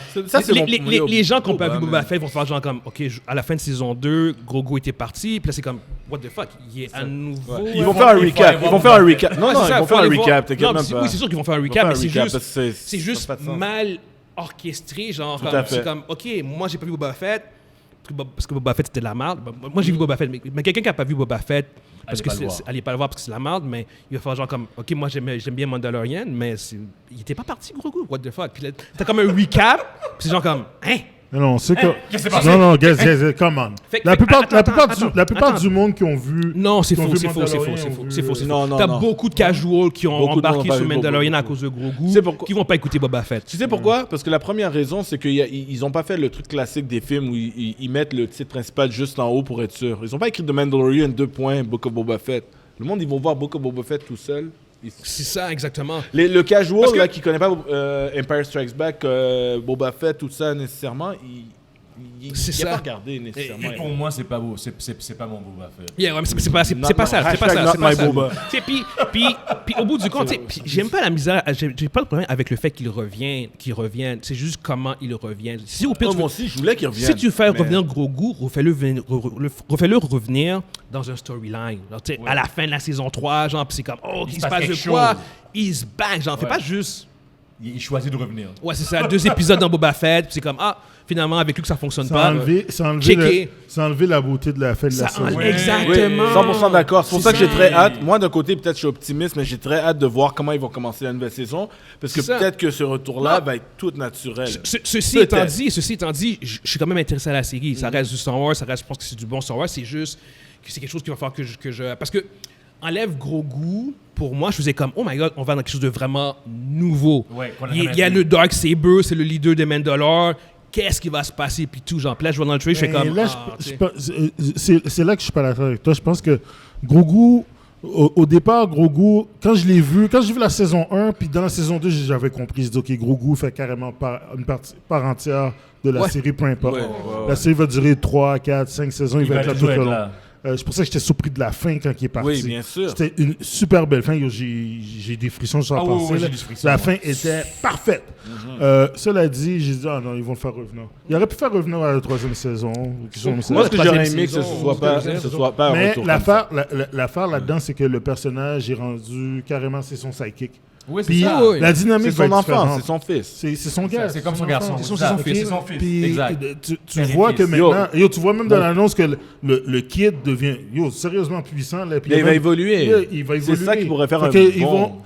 Les gens qui n'ont pas vu Boba Fett vont faire genre comme, OK, à la fin de saison 2, Grogu était parti, puis là, c'est comme, what the fuck, il est à nouveau... Ils vont faire un recap. Ils vont faire un recap. Non, ils vont faire un recap, t'inquiète même pas. Oui, c'est sûr qu'ils vont faire un recap, mais c'est juste mal orchestré, genre, c'est comme, OK, moi, j'ai pas vu Boba Fett, parce que Boba Fett, c'était de la merde. Moi, j'ai vu Boba Fett, mais quelqu'un qui n'a pas vu Boba Fett, parce que allez pas le voir parce que c'est la merde, mais il va faire genre comme, OK, moi j'aime bien Mandalorian, mais il était pas parti, Grogu, what the fuck. Puis là, t'as comme un recap, puis c'est genre comme, hein? Non, c'est que... Non, guys, come on. La plupart du monde qui ont vu... Non, c'est faux. T'as beaucoup de casuals qui ont embarqué sur Mandalorian à cause de Grogu, qui vont pas écouter Boba Fett. Tu sais pourquoi? Parce que la première raison, c'est qu'ils ont pas fait le truc classique des films où ils mettent le titre principal juste en haut pour être sûr. Ils ont pas écrit The Mandalorian, Book of Boba Fett. Le monde, ils vont voir Book of Boba Fett tout seul. C'est ça, exactement. Le casual là, qui connaît pas Empire Strikes Back, Boba Fett, tout ça nécessairement, il n'a pas regardé nécessairement. Et pour moi, c'est pas beau. C'est pas mon Boba Fett. Yeah, ouais, mais c'est pas ça. Puis au bout du compte, j'aime pas la misère. J'ai pas de problème avec le fait qu'il revienne. C'est juste comment il revient. Si au pire, moi aussi, je voulais qu'il revienne. Si tu fais revenir Grogu, refais-le revenir dans un storyline. À la fin de la saison 3, genre, puis c'est comme, il se passe de quoi? Il se bang, genre, fais pas juste... Il choisit de revenir. Ouais, c'est ça. 2 épisodes dans Boba Fett, puis c'est comme, finalement, avec lui que ça fonctionne pas. Ça a enlevé la beauté de la fin de la saison. Exactement. Oui, 100% d'accord. C'est pour ça que j'ai très hâte. Moi, d'un côté, peut-être je suis optimiste, mais j'ai très hâte de voir comment ils vont commencer la nouvelle saison. Parce que peut-être que ce retour-là va être tout naturel. Ceci étant dit, je suis quand même intéressé à la série. Ça reste du Star Wars, je pense que c'est du bon Star Wars. C'est juste que c'est quelque chose qu'il va falloir que je... Parce que enlève Grogu, pour moi, je faisais comme, oh my god, on va dans quelque chose de vraiment nouveau. Ouais, il y a le Darksaber, c'est le leader de Mandalore. Qu'est-ce qui va se passer? Puis tout, genre, là, je vois dans le trailer, je fais comme... Là, c'est là que je suis pas d'accord avec toi. Je pense que Grogu, au départ, Grogu, quand j'ai vu la saison 1, puis dans la saison 2, j'avais compris. Je dis, OK, Grogu fait carrément une partie part entière de la série, peu importe. La série va durer 3, 4, 5 saisons, il va être là tout le long. C'est pour ça que j'étais surpris de la fin quand il est parti. Oui, bien sûr. C'était une super belle fin. J'ai des frissons sur la pensée. La fin était parfaite. Cela dit, j'ai dit, non, ils vont le faire revenir. Ils auraient pu faire revenir à la 3e saison. Moi, ce que j'aurais aimé que ce soit pas un mais retour. l'affaire là-dedans, c'est que le personnage est rendu carrément, c'est son sidekick. Oui, c'est puis ça. La dynamique c'est son va être enfant, différente. c'est son fils. C'est son gars. C'est comme son garçon. C'est son fils. C'est son fils. Puis exact. Tu vois que maintenant, tu vois même dans l'annonce que le kid devient sérieusement puissant. Là, il va évoluer. Il va évoluer. C'est ça qui pourrait faire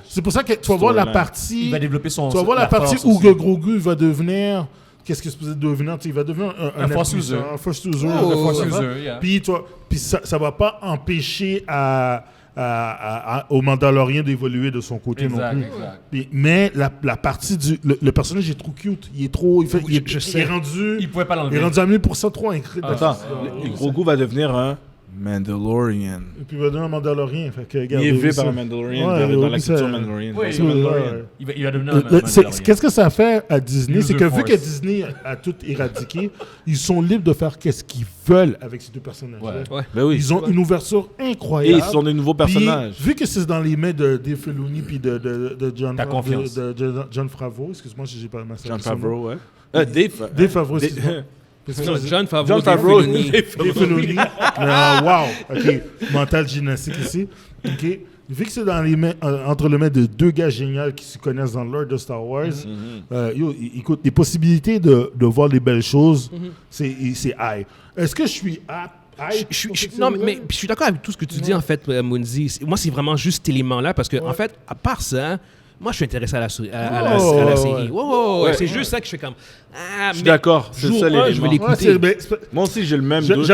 c'est pour ça que tu vas voir la partie. Il va développer son. Tu vas voir la partie où Grogu va devenir. Qu'est-ce qu'il se peut devenir? Il va devenir un force user. Un force user. Puis ça va pas empêcher au Mandalorien d'évoluer de son côté non plus. Puis, mais la partie le personnage est trop cute. Il est trop... Il est rendu... Il pouvait pas l'enlever. Il est rendu à 1000% trop incroyable. Attends, Grogu va devenir un Mandalorian. Et puis il va devenir un Mandalorien. Fait que, regarde, il est vu par un Mandalorian dans la culture Mandalorian. Oui, il va devenir un Mandalorian. Qu'est-ce que ça fait à Disney? C'est que vu que Disney a tout éradiqué, ils sont libres de faire qu'est-ce qu'ils veulent avec ces deux personnages-là. Ben oui. Ils ont une ouverture incroyable. Et ils sont des nouveaux personnages. Puis, vu que c'est dans les mains de Dave Filoni puis de John Favreau, excuse-moi si j'ai pas ma John Favreau, ouais. Dave Favreau, excuse-moi. John Favreau. Dave Filoni. Wow. OK. Mental gymnastique ici. OK. Vu que c'est entre les mains de deux gars géniaux qui se connaissent dans l'art de Star Wars, écoute, les possibilités de voir les belles choses, c'est high. Est-ce que je suis apte Non, mais je suis d'accord avec tout ce que tu dis, en fait, Mounzi. Moi, c'est vraiment juste cet élément-là, parce que, en fait, à part ça, moi, je suis intéressé à la série. Ouais. C'est juste ça que je fais comme... je suis d'accord, c'est ça l'élément. Je vais l'écouter. Moi aussi, j'ai le même doute.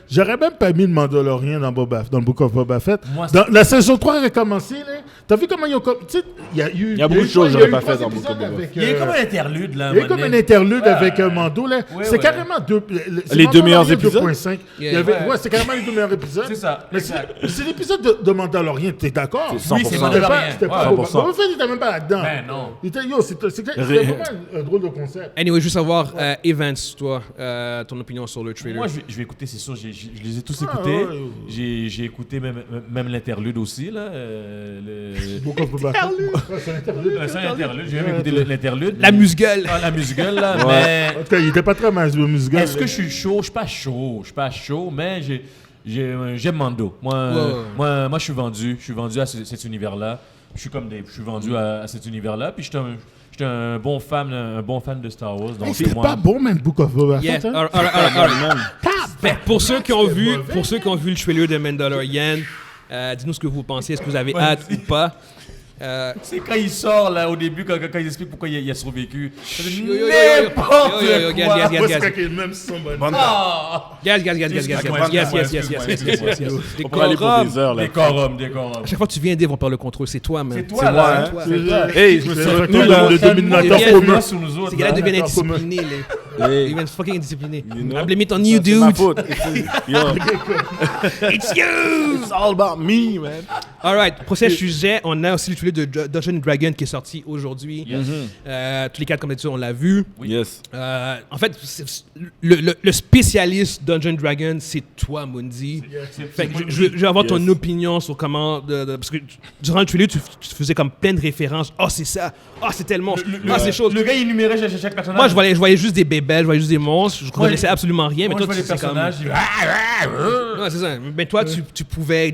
J'aurais même pas mis le Mandalorian dans le Book of Boba Fett. La saison 3 avait commencé, là. T'as vu comment ils ont... Il y a beaucoup de choses que j'aurais pas fait dans le Book of Boba Fett. Il y a comme un interlude, là. Il y a comme un interlude avec Mando, là. C'est carrément les 2 meilleurs épisodes. 2.5. C'est carrément les 2 meilleurs épisodes. C'est ça. Mais c'est l'épisode de Mandalorian, t'es d'accord? Oui, c'est Mandalorian. C'était pas... Boba Fett, il était même pas là-dedans. Ben non. C'était vraiment un drôle de concept. Anyway, juste savoir, Evans, toi, ton opinion sur le trailer. Moi, je vais écouter, c'est sûr. Je les ai tous écoutés. J'ai écouté même l'interlude aussi, là. Book of Boba Fett. C'est un interlude. J'ai même écouté l'interlude. La musgueule. La musguelle, là. Mais... En tout cas, il était pas très musguel. Est-ce que je suis chaud? Je suis pas chaud, mais j'aime Mando. Moi, je suis vendu. Je suis vendu à cet univers-là. Je suis vendu à cet univers-là. Puis j'étais un bon fan de Star Wars. Donc c'était pas bon, même Book of Boba Fett. Pour ceux qui ont vu le trailer de Mandalorian, dites-nous ce que vous pensez. Est-ce que vous avez hâte ou pas? C'est quand il sort là au début, quand il explique pourquoi il a survécu. N'importe quoi. On pourrait aller pour des heures là. Décorum. À chaque fois que tu viens, Dave, on perd le contrôle. C'est toi, man. C'est toi là. Hey, je me suis retenu là. Le dominateur commun sur nous autres. Ces gars-là deviennent indisciplinés. Ils deviennent fucking indisciplinés. I blame it on you, dude. C'est ma faute. It's you. It's all about me, man. Alright, prochain sujet, on a aussi le trailer de Dungeons & Dragons qui est sorti aujourd'hui. Tous les quatre, comme d'habitude, on l'a vu. Yes. En fait, le spécialiste Dungeons & Dragons, c'est toi, Mundi. Fait que je vais avoir ton opinion sur comment... parce que durant le trailer, tu faisais comme plein de références. Oh, c'est ça. Oh, c'est tellement... c'est chaud. Le gars, il énumérait chaque personnage. Moi, je voyais juste des bébelles, je voyais juste des monstres. Je connaissais absolument rien. Mais toi, tu sais comme... Ouais, c'est ça. Mais toi, tu pouvais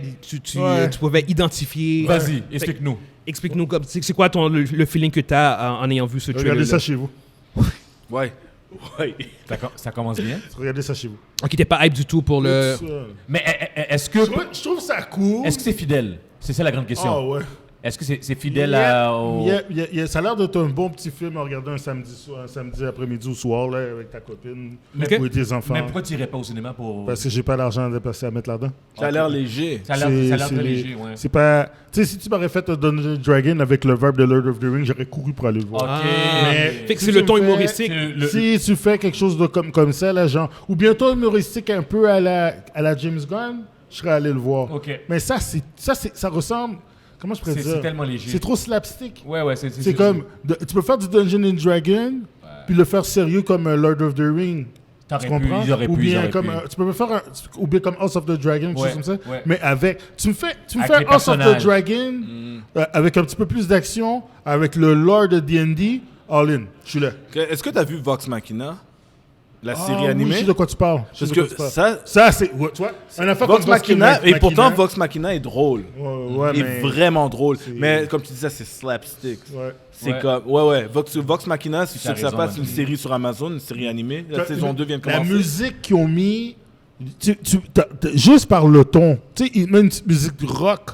identifier... Vas-y, explique-nous. Explique-nous, c'est quoi le feeling que tu as en ayant vu ce trailer? Regardez ça chez vous. Ouais. Ça commence bien. Regardez ça chez vous. Ok, t'es pas hype du tout pour le... Mais est-ce que... Je trouve ça cool. Est-ce que c'est fidèle? C'est ça la grande question. Ah ouais. Est-ce que c'est fidèle au... Ça a l'air d'être un bon petit film à regarder un samedi après-midi ou soir là, avec ta copine ou tes enfants. Mais pourquoi tu n'irais pas au cinéma pour... Parce que j'ai pas l'argent à dépasser à mettre là-dedans. Ça a l'air léger. Ça a l'air très léger, ouais. C'est pas... Tu sais, si tu m'aurais fait Dungeons & Dragons avec le verbe de Lord of the Rings, j'aurais couru pour aller le voir. Ok. Mais fait que c'est le ton humoristique. Si tu fais quelque chose de comme ça, là, genre... Ou bien ton humoristique un peu à la James Gunn, je serais allé le voir. Ok. Mais ça ressemble... Comment je pourrais dire? C'est tellement léger. C'est trop slapstick. Ouais, c'est comme... tu peux faire du Dungeons & Dragons, puis le faire sérieux comme Lord of the Rings. Tu comprends? Ou bien comme... Tu peux faire ou bien comme House of the Dragon, quelque chose comme ça. Ouais. Mais avec... Tu me fais House of the Dragon avec un petit peu plus d'action, avec le lore de D&D, all in. Je suis là. Est-ce que tu as vu Vox Machina? La série animée. Oui, je sais de quoi tu parles. Parce que ça c'est... Ouais, tu vois? Vox Machina, et pourtant, Vox Machina est drôle. Il est vraiment drôle. Mais comme tu disais, c'est slapstick. Ouais. C'est comme... Ouais. Vox Machina, c'est sûr que ça passe une série sur Amazon, une série animée. La saison 2 vient de commencer. La musique qu'ils ont mis... juste par le ton. Tu sais, ils mettent une petite musique rock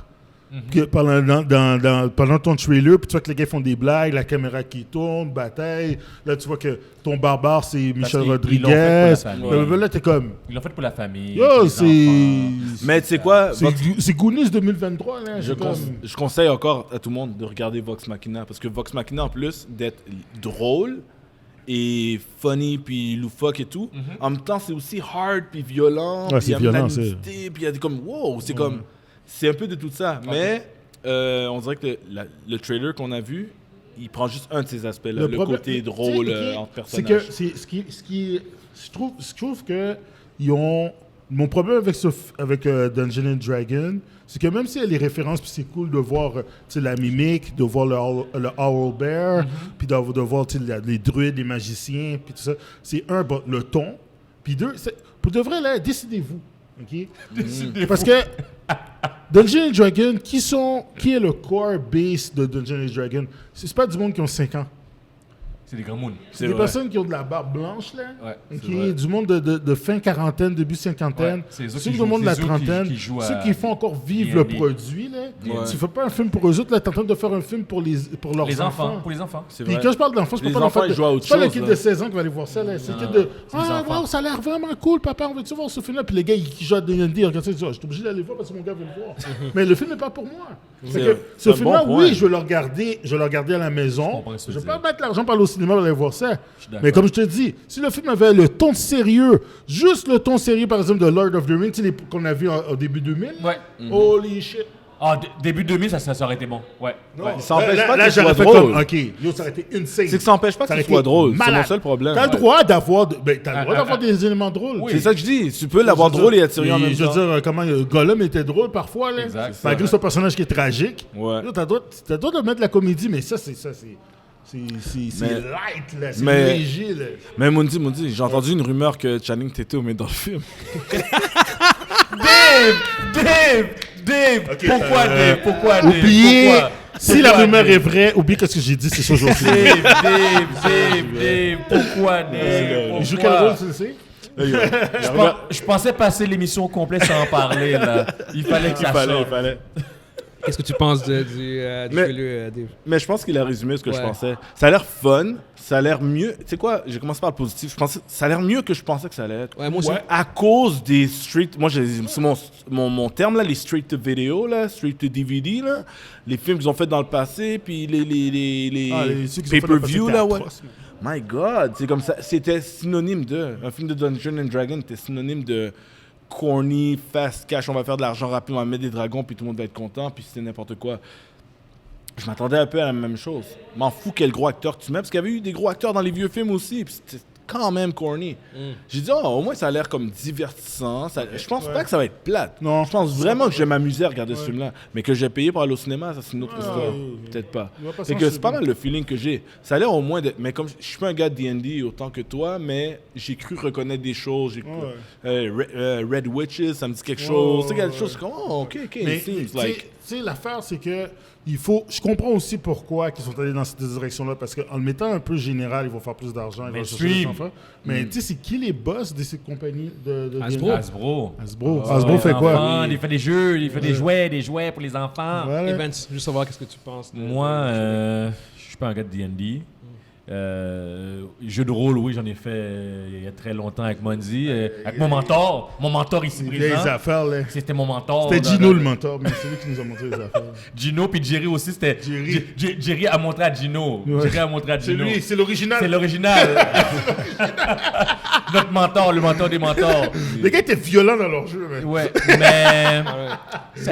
que pendant ton trailer, puis tu vois que les gars font des blagues, la caméra qui tourne, bataille. Là, tu vois que ton barbare, c'est Michel Rodriguez. Là, t'es comme... Ils l'ont fait pour la famille. Yo, c'est... Mais tu sais quoi? C'est Goonies 2023, là. Je conseille encore à tout le monde de regarder Vox Machina, parce que Vox Machina, en plus d'être drôle et funny, puis loufoque et tout, en même temps, c'est aussi hard, puis violent, puis il y a de la nudité, puis il y a des comme... Wow, c'est comme... C'est un peu de tout ça, mais on dirait que le trailer qu'on a vu, il prend juste un de ces aspects-là, le côté drôle entre personnages. C'est que je trouve que mon problème avec Dungeons & Dragons, c'est que même s'il y a les références, puis c'est cool de voir la mimique, de voir le Owlbear, puis de voir les druides, les magiciens, puis tout ça, c'est le ton, puis deux, pour de vrai, là, décidez-vous. Okay? Parce que Dungeons & Dragons, qui est le core base de Dungeons & Dragons? C'est pas du monde qui ont 5 ans. C'est des grands moons. C'est des personnes qui ont de la barbe blanche, là. Ouais, Qui est du monde de fin quarantaine, début cinquantaine. Ouais, c'est ceux du monde de la trentaine. Ceux qui font encore vivre le produit, là. Tu fais pas un film pour eux autres, là. T'es en train de faire un film pour leurs enfants. Pour les enfants. Puis quand je parle d'enfants, je parle pas d'enfants. C'est pas le kid de 16 ans qui va aller voir ça, là. C'est le kid de wow, ça a l'air vraiment cool, papa, on veut-tu voir ce film-là? Puis les gars, qui jouent à D&D, regarde ça, ils disent, je suis obligé d'aller voir parce que mon gars veut le voir. Mais le film n'est pas pour moi. Ce film-là, oui, je vais le regarder à la maison. Je vais pas mettre l'argent pour aller au cinéma pour aller voir ça. Mais comme je te dis, si le film avait le ton sérieux, juste le ton sérieux, par exemple, de Lord of the Rings, qu'on a vu au début 2000, holy shit. Ah, début 2000, ça aurait été bon. Ouais. Ça n'empêche pas que ce soit drôle. OK, ça aurait été insane. C'est que ça n'empêche pas que ce soit drôle. C'est mon seul problème. T'as le droit d'avoir des éléments drôles. C'est ça que je dis. Tu peux l'avoir drôle et attirer en même temps. Je veux dire, comment Gollum était drôle parfois, là. Malgré son personnage qui est tragique. T'as le droit de mettre la comédie, mais ça, c'est light, là. C'est léger, là. Mais Mundi, j'ai entendu une rumeur que Channing Tatum est dans le film. Dave! Okay, Pourquoi Dave? Oubliez, si la rumeur est vraie, oubliez ce que j'ai dit, c'est ça aujourd'hui. Dave, pourquoi Dave? Il joue quel rôle, tu le sais? Je pensais passer l'émission au complet sans en parler, là. Il fallait que ça sorte. Qu'est-ce que tu penses du Dave? Mais je pense qu'il a résumé ce que je pensais. Ça a l'air fun, ça a l'air mieux. Tu sais quoi, j'ai commencé par le positif. Ça a l'air mieux que je pensais que ça allait être. Ouais, moi aussi. À cause des street... Moi, c'est mon terme, là, les straight to video, là, straight to DVD, là, les films qu'ils ont fait dans le passé, puis les pay-per-view, là, ouais. My God, c'est comme ça. C'était synonyme de... Un film de Dungeons & Dragons était synonyme de... corny, fast cash, on va faire de l'argent rapide, on va mettre des dragons, puis tout le monde va être content, puis c'était n'importe quoi. Je m'attendais un peu à la même chose. M'en fous quel gros acteur tu mets, parce qu'il y avait eu des gros acteurs dans les vieux films aussi, puis c'était quand même corny. J'ai dit, au moins ça a l'air comme divertissant. Je pense pas que ça va être plate. Non. Je pense vraiment que je vais m'amuser à regarder ce film-là. Mais que j'ai payé pour aller au cinéma, ça c'est une autre histoire. Peut-être pas. C'est pas mal le feeling que j'ai. Ça a l'air au moins mais comme je suis pas un gars de D&D autant que toi, mais j'ai cru reconnaître des choses. Red Witches, ça me dit quelque chose. C'est quelque chose comme, ok, mais, seems like... Tu sais, l'affaire, c'est que je comprends aussi pourquoi ils sont allés dans cette direction-là, parce qu'en le mettant un peu général, ils vont faire plus d'argent, ils vont chercher des enfants. Mais tu sais, c'est qui les boss de ces compagnies de Hasbro. Hasbro fait quoi? Il fait des jeux, il fait des jouets pour les enfants. Voilà. Evans, juste savoir qu'est-ce que tu penses. Moi, je suis pas un gars de D&D. Jeu de rôle, oui, j'en ai fait il y a très longtemps avec Monzi, avec mon mentor ici présent. Les affaires, là. C'était mon mentor. C'était Gino le mentor, mais c'est lui qui nous a montré les affaires. Gino puis Jerry aussi, c'était Jerry a montré à Gino. Jerry a montré à Gino. C'est lui, c'est l'original. C'est l'original. Notre mentor, le mentor des mentors. Les gars étaient violents dans leur jeu, mais. Ouais, mais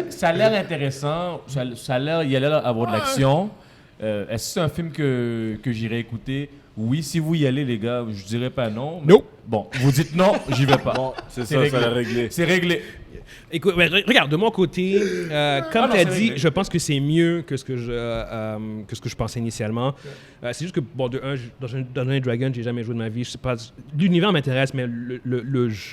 ça a l'air intéressant. Il y a l'air d'avoir de l'action. Est-ce que c'est un film que j'irai écouter? Oui, si vous y allez, les gars, je dirais pas non. Non. Bon, vous dites non, j'y vais pas. Bon, c'est ça, ça l'a réglé. C'est réglé. Écoute, regarde, de mon côé, comme tu as dit, je pense que c'est mieux que ce que je pensais initialement. C'est juste que, bon, de un, dans Dungeons & Dragons, j'ai jamais joué de ma vie. Je sais pas, l'univers m'intéresse, mais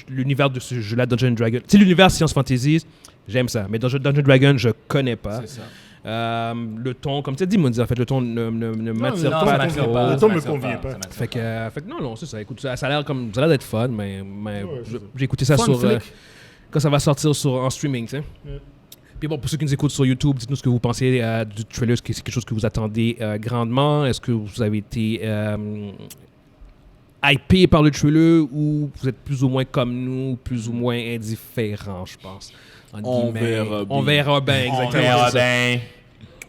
l'univers de ce jeu-là, Dungeons & Dragons, tu sais, l'univers Science Fantasy, j'aime ça. Mais Dungeons & Dragons, je connais pas. C'est ça. Le ton, comme tu as dit, Mondi, en fait, le ton ne m'attire pas trop. Le ton ne me convient pas. Fait que non, c'est ça. Écoute, ça a l'air d'être fun, mais j'ai écouté ça quand ça va sortir en streaming, tu sais. Puis bon, pour ceux qui nous écoutent sur YouTube, dites-nous ce que vous pensez du trailer. Est-ce que c'est quelque chose que vous attendez grandement? Est-ce que vous avez été hypé par le trailer ou vous êtes plus ou moins comme nous, plus ou moins indifférent, je pense? On verra bien, exactement.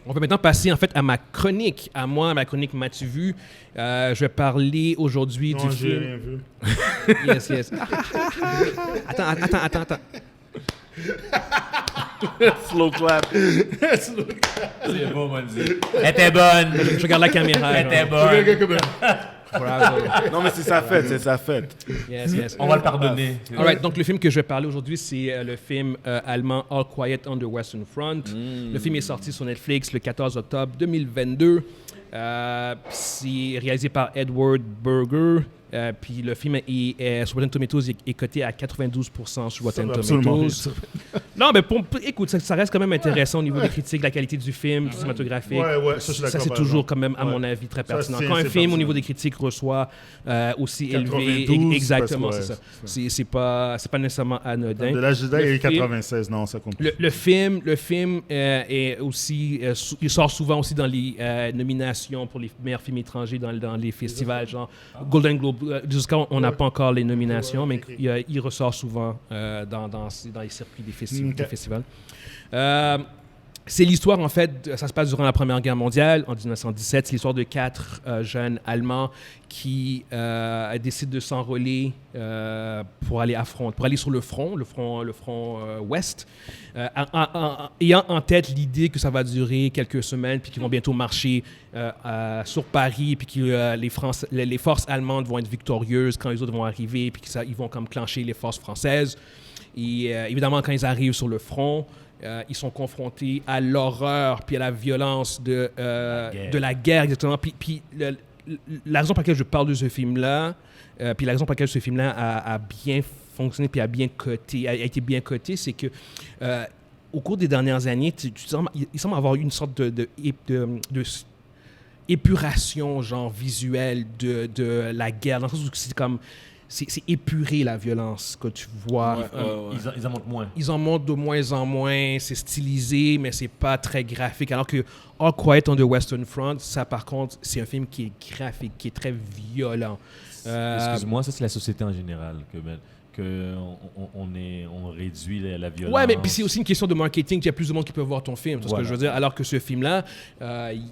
On va maintenant passer en fait à ma chronique. Ma chronique M'as-tu vu? Je vais parler aujourd'hui du film. Rien vu. Yes. Attends. Slow clap. C'est beau, Monzi. Elle était bonne. Je regarde la caméra. Elle était bonne. Non, mais c'est sa fête. Yes. On va le pardonner. Alright, donc le film que je vais parler aujourd'hui, c'est le film allemand All Quiet on the Western Front. Le film est sorti sur Netflix le 14 octobre 2022. C'est réalisé par Edward Berger. Puis le film sur Rotten Tomatoes est coté à 92% sur Rotten Tomatoes. Non, mais écoute, ça reste quand même intéressant au niveau des critiques, la qualité du film, cinématographique. Ça, c'est toujours quand même, à mon avis, très pertinent. Quand un film, au niveau des critiques, reçoit aussi élevé... Exactement, c'est ça. C'est pas nécessairement anodin. De l'âge Jedi, il est 96, non, ça compte. Le film est aussi... il sort souvent aussi dans les nominations pour les meilleurs films étrangers dans les festivals, genre Golden Globe. Jusqu'à on n'a pas encore les nominations, mais il ressort souvent dans les circuits des festivals. C'est l'histoire, en fait, ça se passe durant la Première Guerre mondiale, en 1917. C'est l'histoire de 4 jeunes Allemands qui décident de s'enrôler pour aller sur le front ouest, ayant en tête l'idée que ça va durer quelques semaines, puis qu'ils vont bientôt marcher sur Paris, puis que les forces allemandes vont être victorieuses quand les autres vont arriver, puis qu'ils vont comme clencher les forces françaises. Et évidemment, quand ils arrivent sur le front, ils sont confrontés à l'horreur puis à la violence de la guerre, exactement. Puis la raison pour laquelle je parle de ce film-là, puis la raison pour laquelle ce film-là a bien fonctionné puis a été bien coté, c'est que au cours des dernières années, il semble avoir une sorte de épuration genre visuelle de la guerre, dans le sens où c'est comme... C'est épuré, la violence, que tu vois. Ils en montrent moins. Ils en montrent de moins en moins. C'est stylisé, mais c'est pas très graphique. Alors que All Quiet on the Western Front, ça, par contre, c'est un film qui est graphique, qui est très violent. Excuse-moi, ça, c'est la société en général on réduit la violence. Ouais, mais puis c'est aussi une question de marketing. Il y a plus de monde qui peut voir ton film, c'est ce que je veux dire. Alors que ce film-là,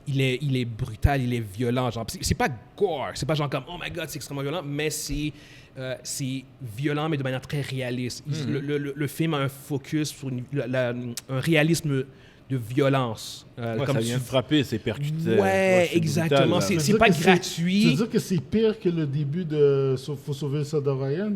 il est brutal, il est violent. Genre, c'est pas gore, c'est pas genre comme oh my god, c'est extrêmement violent, mais c'est violent, mais de manière très réaliste. Le film a un focus sur un réalisme de violence. Comme ça vient de frapper, c'est percuté. Ouais, exactement. Brutal, c'est pas gratuit. Tu veux dire que c'est pire que le début de Faut sauver le soldat Ryan?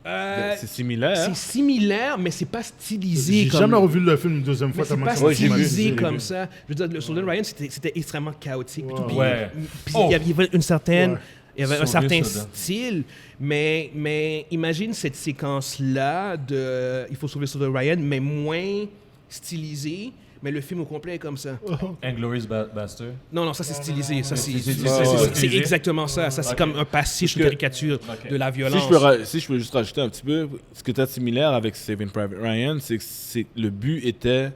C'est similaire. C'est similaire, mais c'est pas stylisé. J'ai jamais revu le film une deuxième fois. C'est pas stylisé comme ça. Je veux dire, le soldat Ryan, c'était extrêmement chaotique. Puis il y avait une certaine... Il y avait un certain style, mais imagine cette séquence-là de Il faut sauver le soldat Ryan, mais moins stylisée, mais le film au complet est comme ça. Inglourious Basterds? Non, ça c'est stylisé. C'est exactement ça. Ça, c'est comme un pastiche, une caricature de la violence. Si je peux juste rajouter un petit peu, ce que tu as de similaire avec Saving Private Ryan, c'est que le but était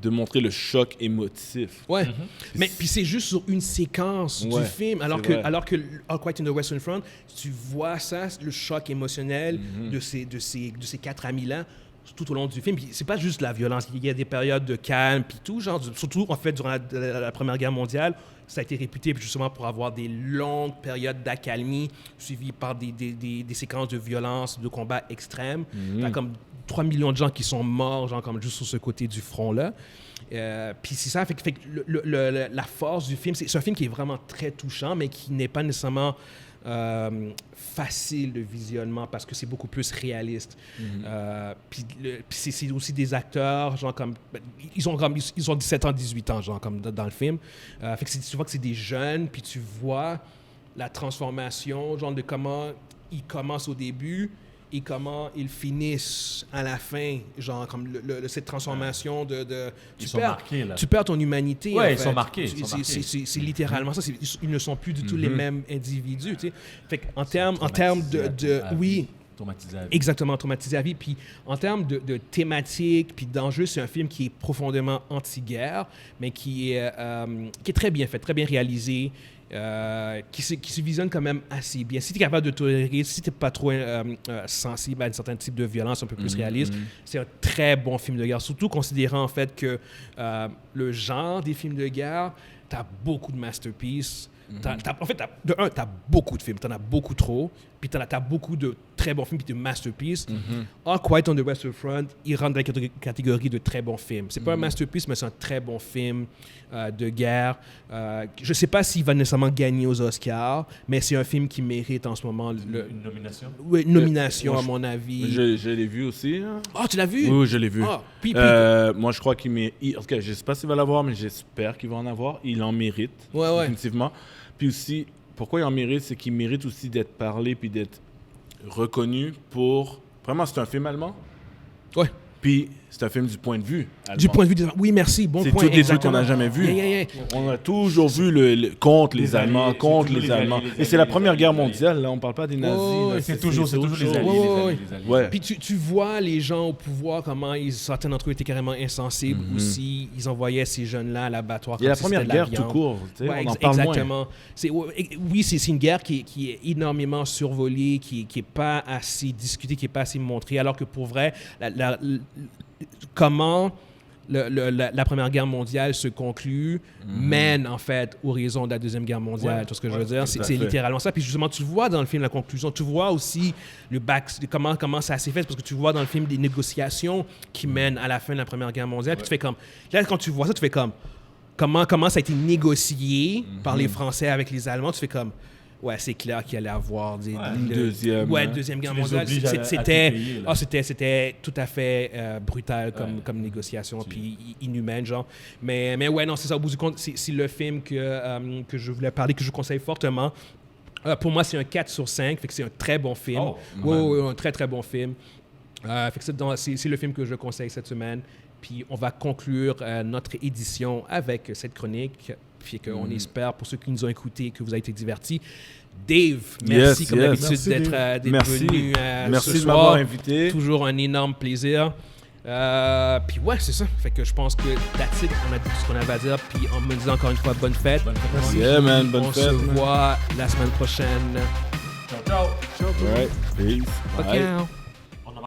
de montrer le choc émotif. Ouais. Mais puis c'est juste sur une séquence du film, alors que All Quiet on the Western Front, tu vois ça, le choc émotionnel de ces 4 amis-là tout au long du film. Puis c'est pas juste la violence, il y a des périodes de calme puis tout, genre surtout en fait durant la Première Guerre mondiale, ça a été réputé justement pour avoir des longues périodes d'accalmie suivies par des séquences de violence, de combats extrêmes. T'as comme 3 millions de gens qui sont morts, genre comme juste sur ce côté du front-là. Puis c'est ça, fait que la force du film, c'est un film qui est vraiment très touchant, mais qui n'est pas nécessairement facile de visionnement parce que c'est beaucoup plus réaliste. Puis c'est aussi des acteurs, genre comme... Ils ont 17 ans, 18 ans, genre comme dans le film. Fait que tu vois que c'est des jeunes, puis tu vois la transformation, genre de comment ils commencent au début et comment ils finissent à la fin, genre comme cette transformation de ils sont marqués, là. Tu perds ton humanité. Ouais, ils sont marqués. C'est littéralement ça. Ils ne sont plus du tout les mêmes individus. Tu sais. Fait qu'en termes de oui. Traumatisé à vie. Exactement, traumatisé à vie. Puis en termes de thématique puis d'enjeu, c'est un film qui est profondément anti-guerre, mais qui est très bien fait, très bien réalisé. Qui se visionne quand même assez bien. Si tu es capable de tolérer, si tu n'es pas trop sensible à un certain type de violence un peu plus réaliste, c'est un très bon film de guerre. Surtout considérant en fait que le genre des films de guerre, tu as beaucoup de masterpieces. En fait, tu as beaucoup de films, tu en as beaucoup trop, puis tu as beaucoup de très bons films, puis de masterpieces. All Quiet on the Western Front, il rentre dans la catégorie de très bons films. C'est pas un masterpiece, mais c'est un très bon film de guerre. Je sais pas s'il va nécessairement gagner aux Oscars, mais c'est un film qui mérite en ce moment... Une nomination? Oui, une nomination, à mon avis. Je l'ai vu aussi. Hein. Oh, tu l'as vu? Oui, je l'ai vu. Puis, moi, je crois qu'il mérite... En tout cas, je sais pas s'il va l'avoir, mais j'espère qu'il va en avoir. Il en mérite, définitivement. Puis aussi, pourquoi il en mérite, c'est qu'il mérite aussi d'être parlé puis d'être reconnu pour... Vraiment, c'est un film allemand. Ouais. Puis c'est un film du point de vue allemand. Du point de vue oui, merci, bon point. C'est tous des trucs qu'on n'a jamais vus. Yeah. On a toujours vu contre les Allemands, contre les Allemands. Et c'est la Première Guerre mondiale, là, on parle pas des nazis. C'est toujours les Alliés. Ouais. Puis tu vois les gens au pouvoir, comment certains d'entre eux étaient carrément insensibles aussi. Ils envoyaient ces jeunes-là à l'abattoir. Il y a la Première Guerre tout court, on en parle exactement. Oui, c'est une guerre qui est énormément survolée, qui est pas assez discutée, qui est pas assez montrée, alors que pour vrai, comment la Première Guerre mondiale se conclut mène en fait aux raisons de la Deuxième Guerre mondiale. Tout ce que je veux dire, c'est littéralement ça. Puis justement, tu vois dans le film la conclusion, tu vois aussi comment ça s'est fait, parce que tu vois dans le film des négociations qui mènent à la fin de la Première Guerre mondiale. Puis tu fais comme, là quand tu vois ça, tu fais comme comment ça a été négocié par les Français avec les Allemands. Tu fais comme ouais, c'est clair qu'il allait avoir Deuxième Guerre mondiale. C'était tout à fait brutal comme négociation, puis inhumaine, genre. Mais ouais, non, c'est ça. Au bout du compte, c'est le film que je voulais parler, que je conseille fortement. Pour moi, c'est un 4 sur 5, fait que c'est un très bon film. Un très, très bon film. Fait que c'est le film que je conseille cette semaine. Puis on va conclure notre édition avec cette chronique. Puis qu'on espère, pour ceux qui nous ont écoutés, que vous avez été divertis. Dave, merci comme d'habitude d'être venu merci ce de soir. m'avoir invité. Toujours un énorme plaisir. Puis ouais, c'est ça. Fait que je pense que that's it. On a dit tout ce qu'on avait à dire. Puis en me disant encore une fois, bonne fête. Merci. Yeah, man, bonne fête. On se voit la semaine prochaine. Ciao. All right. Peace. Bye.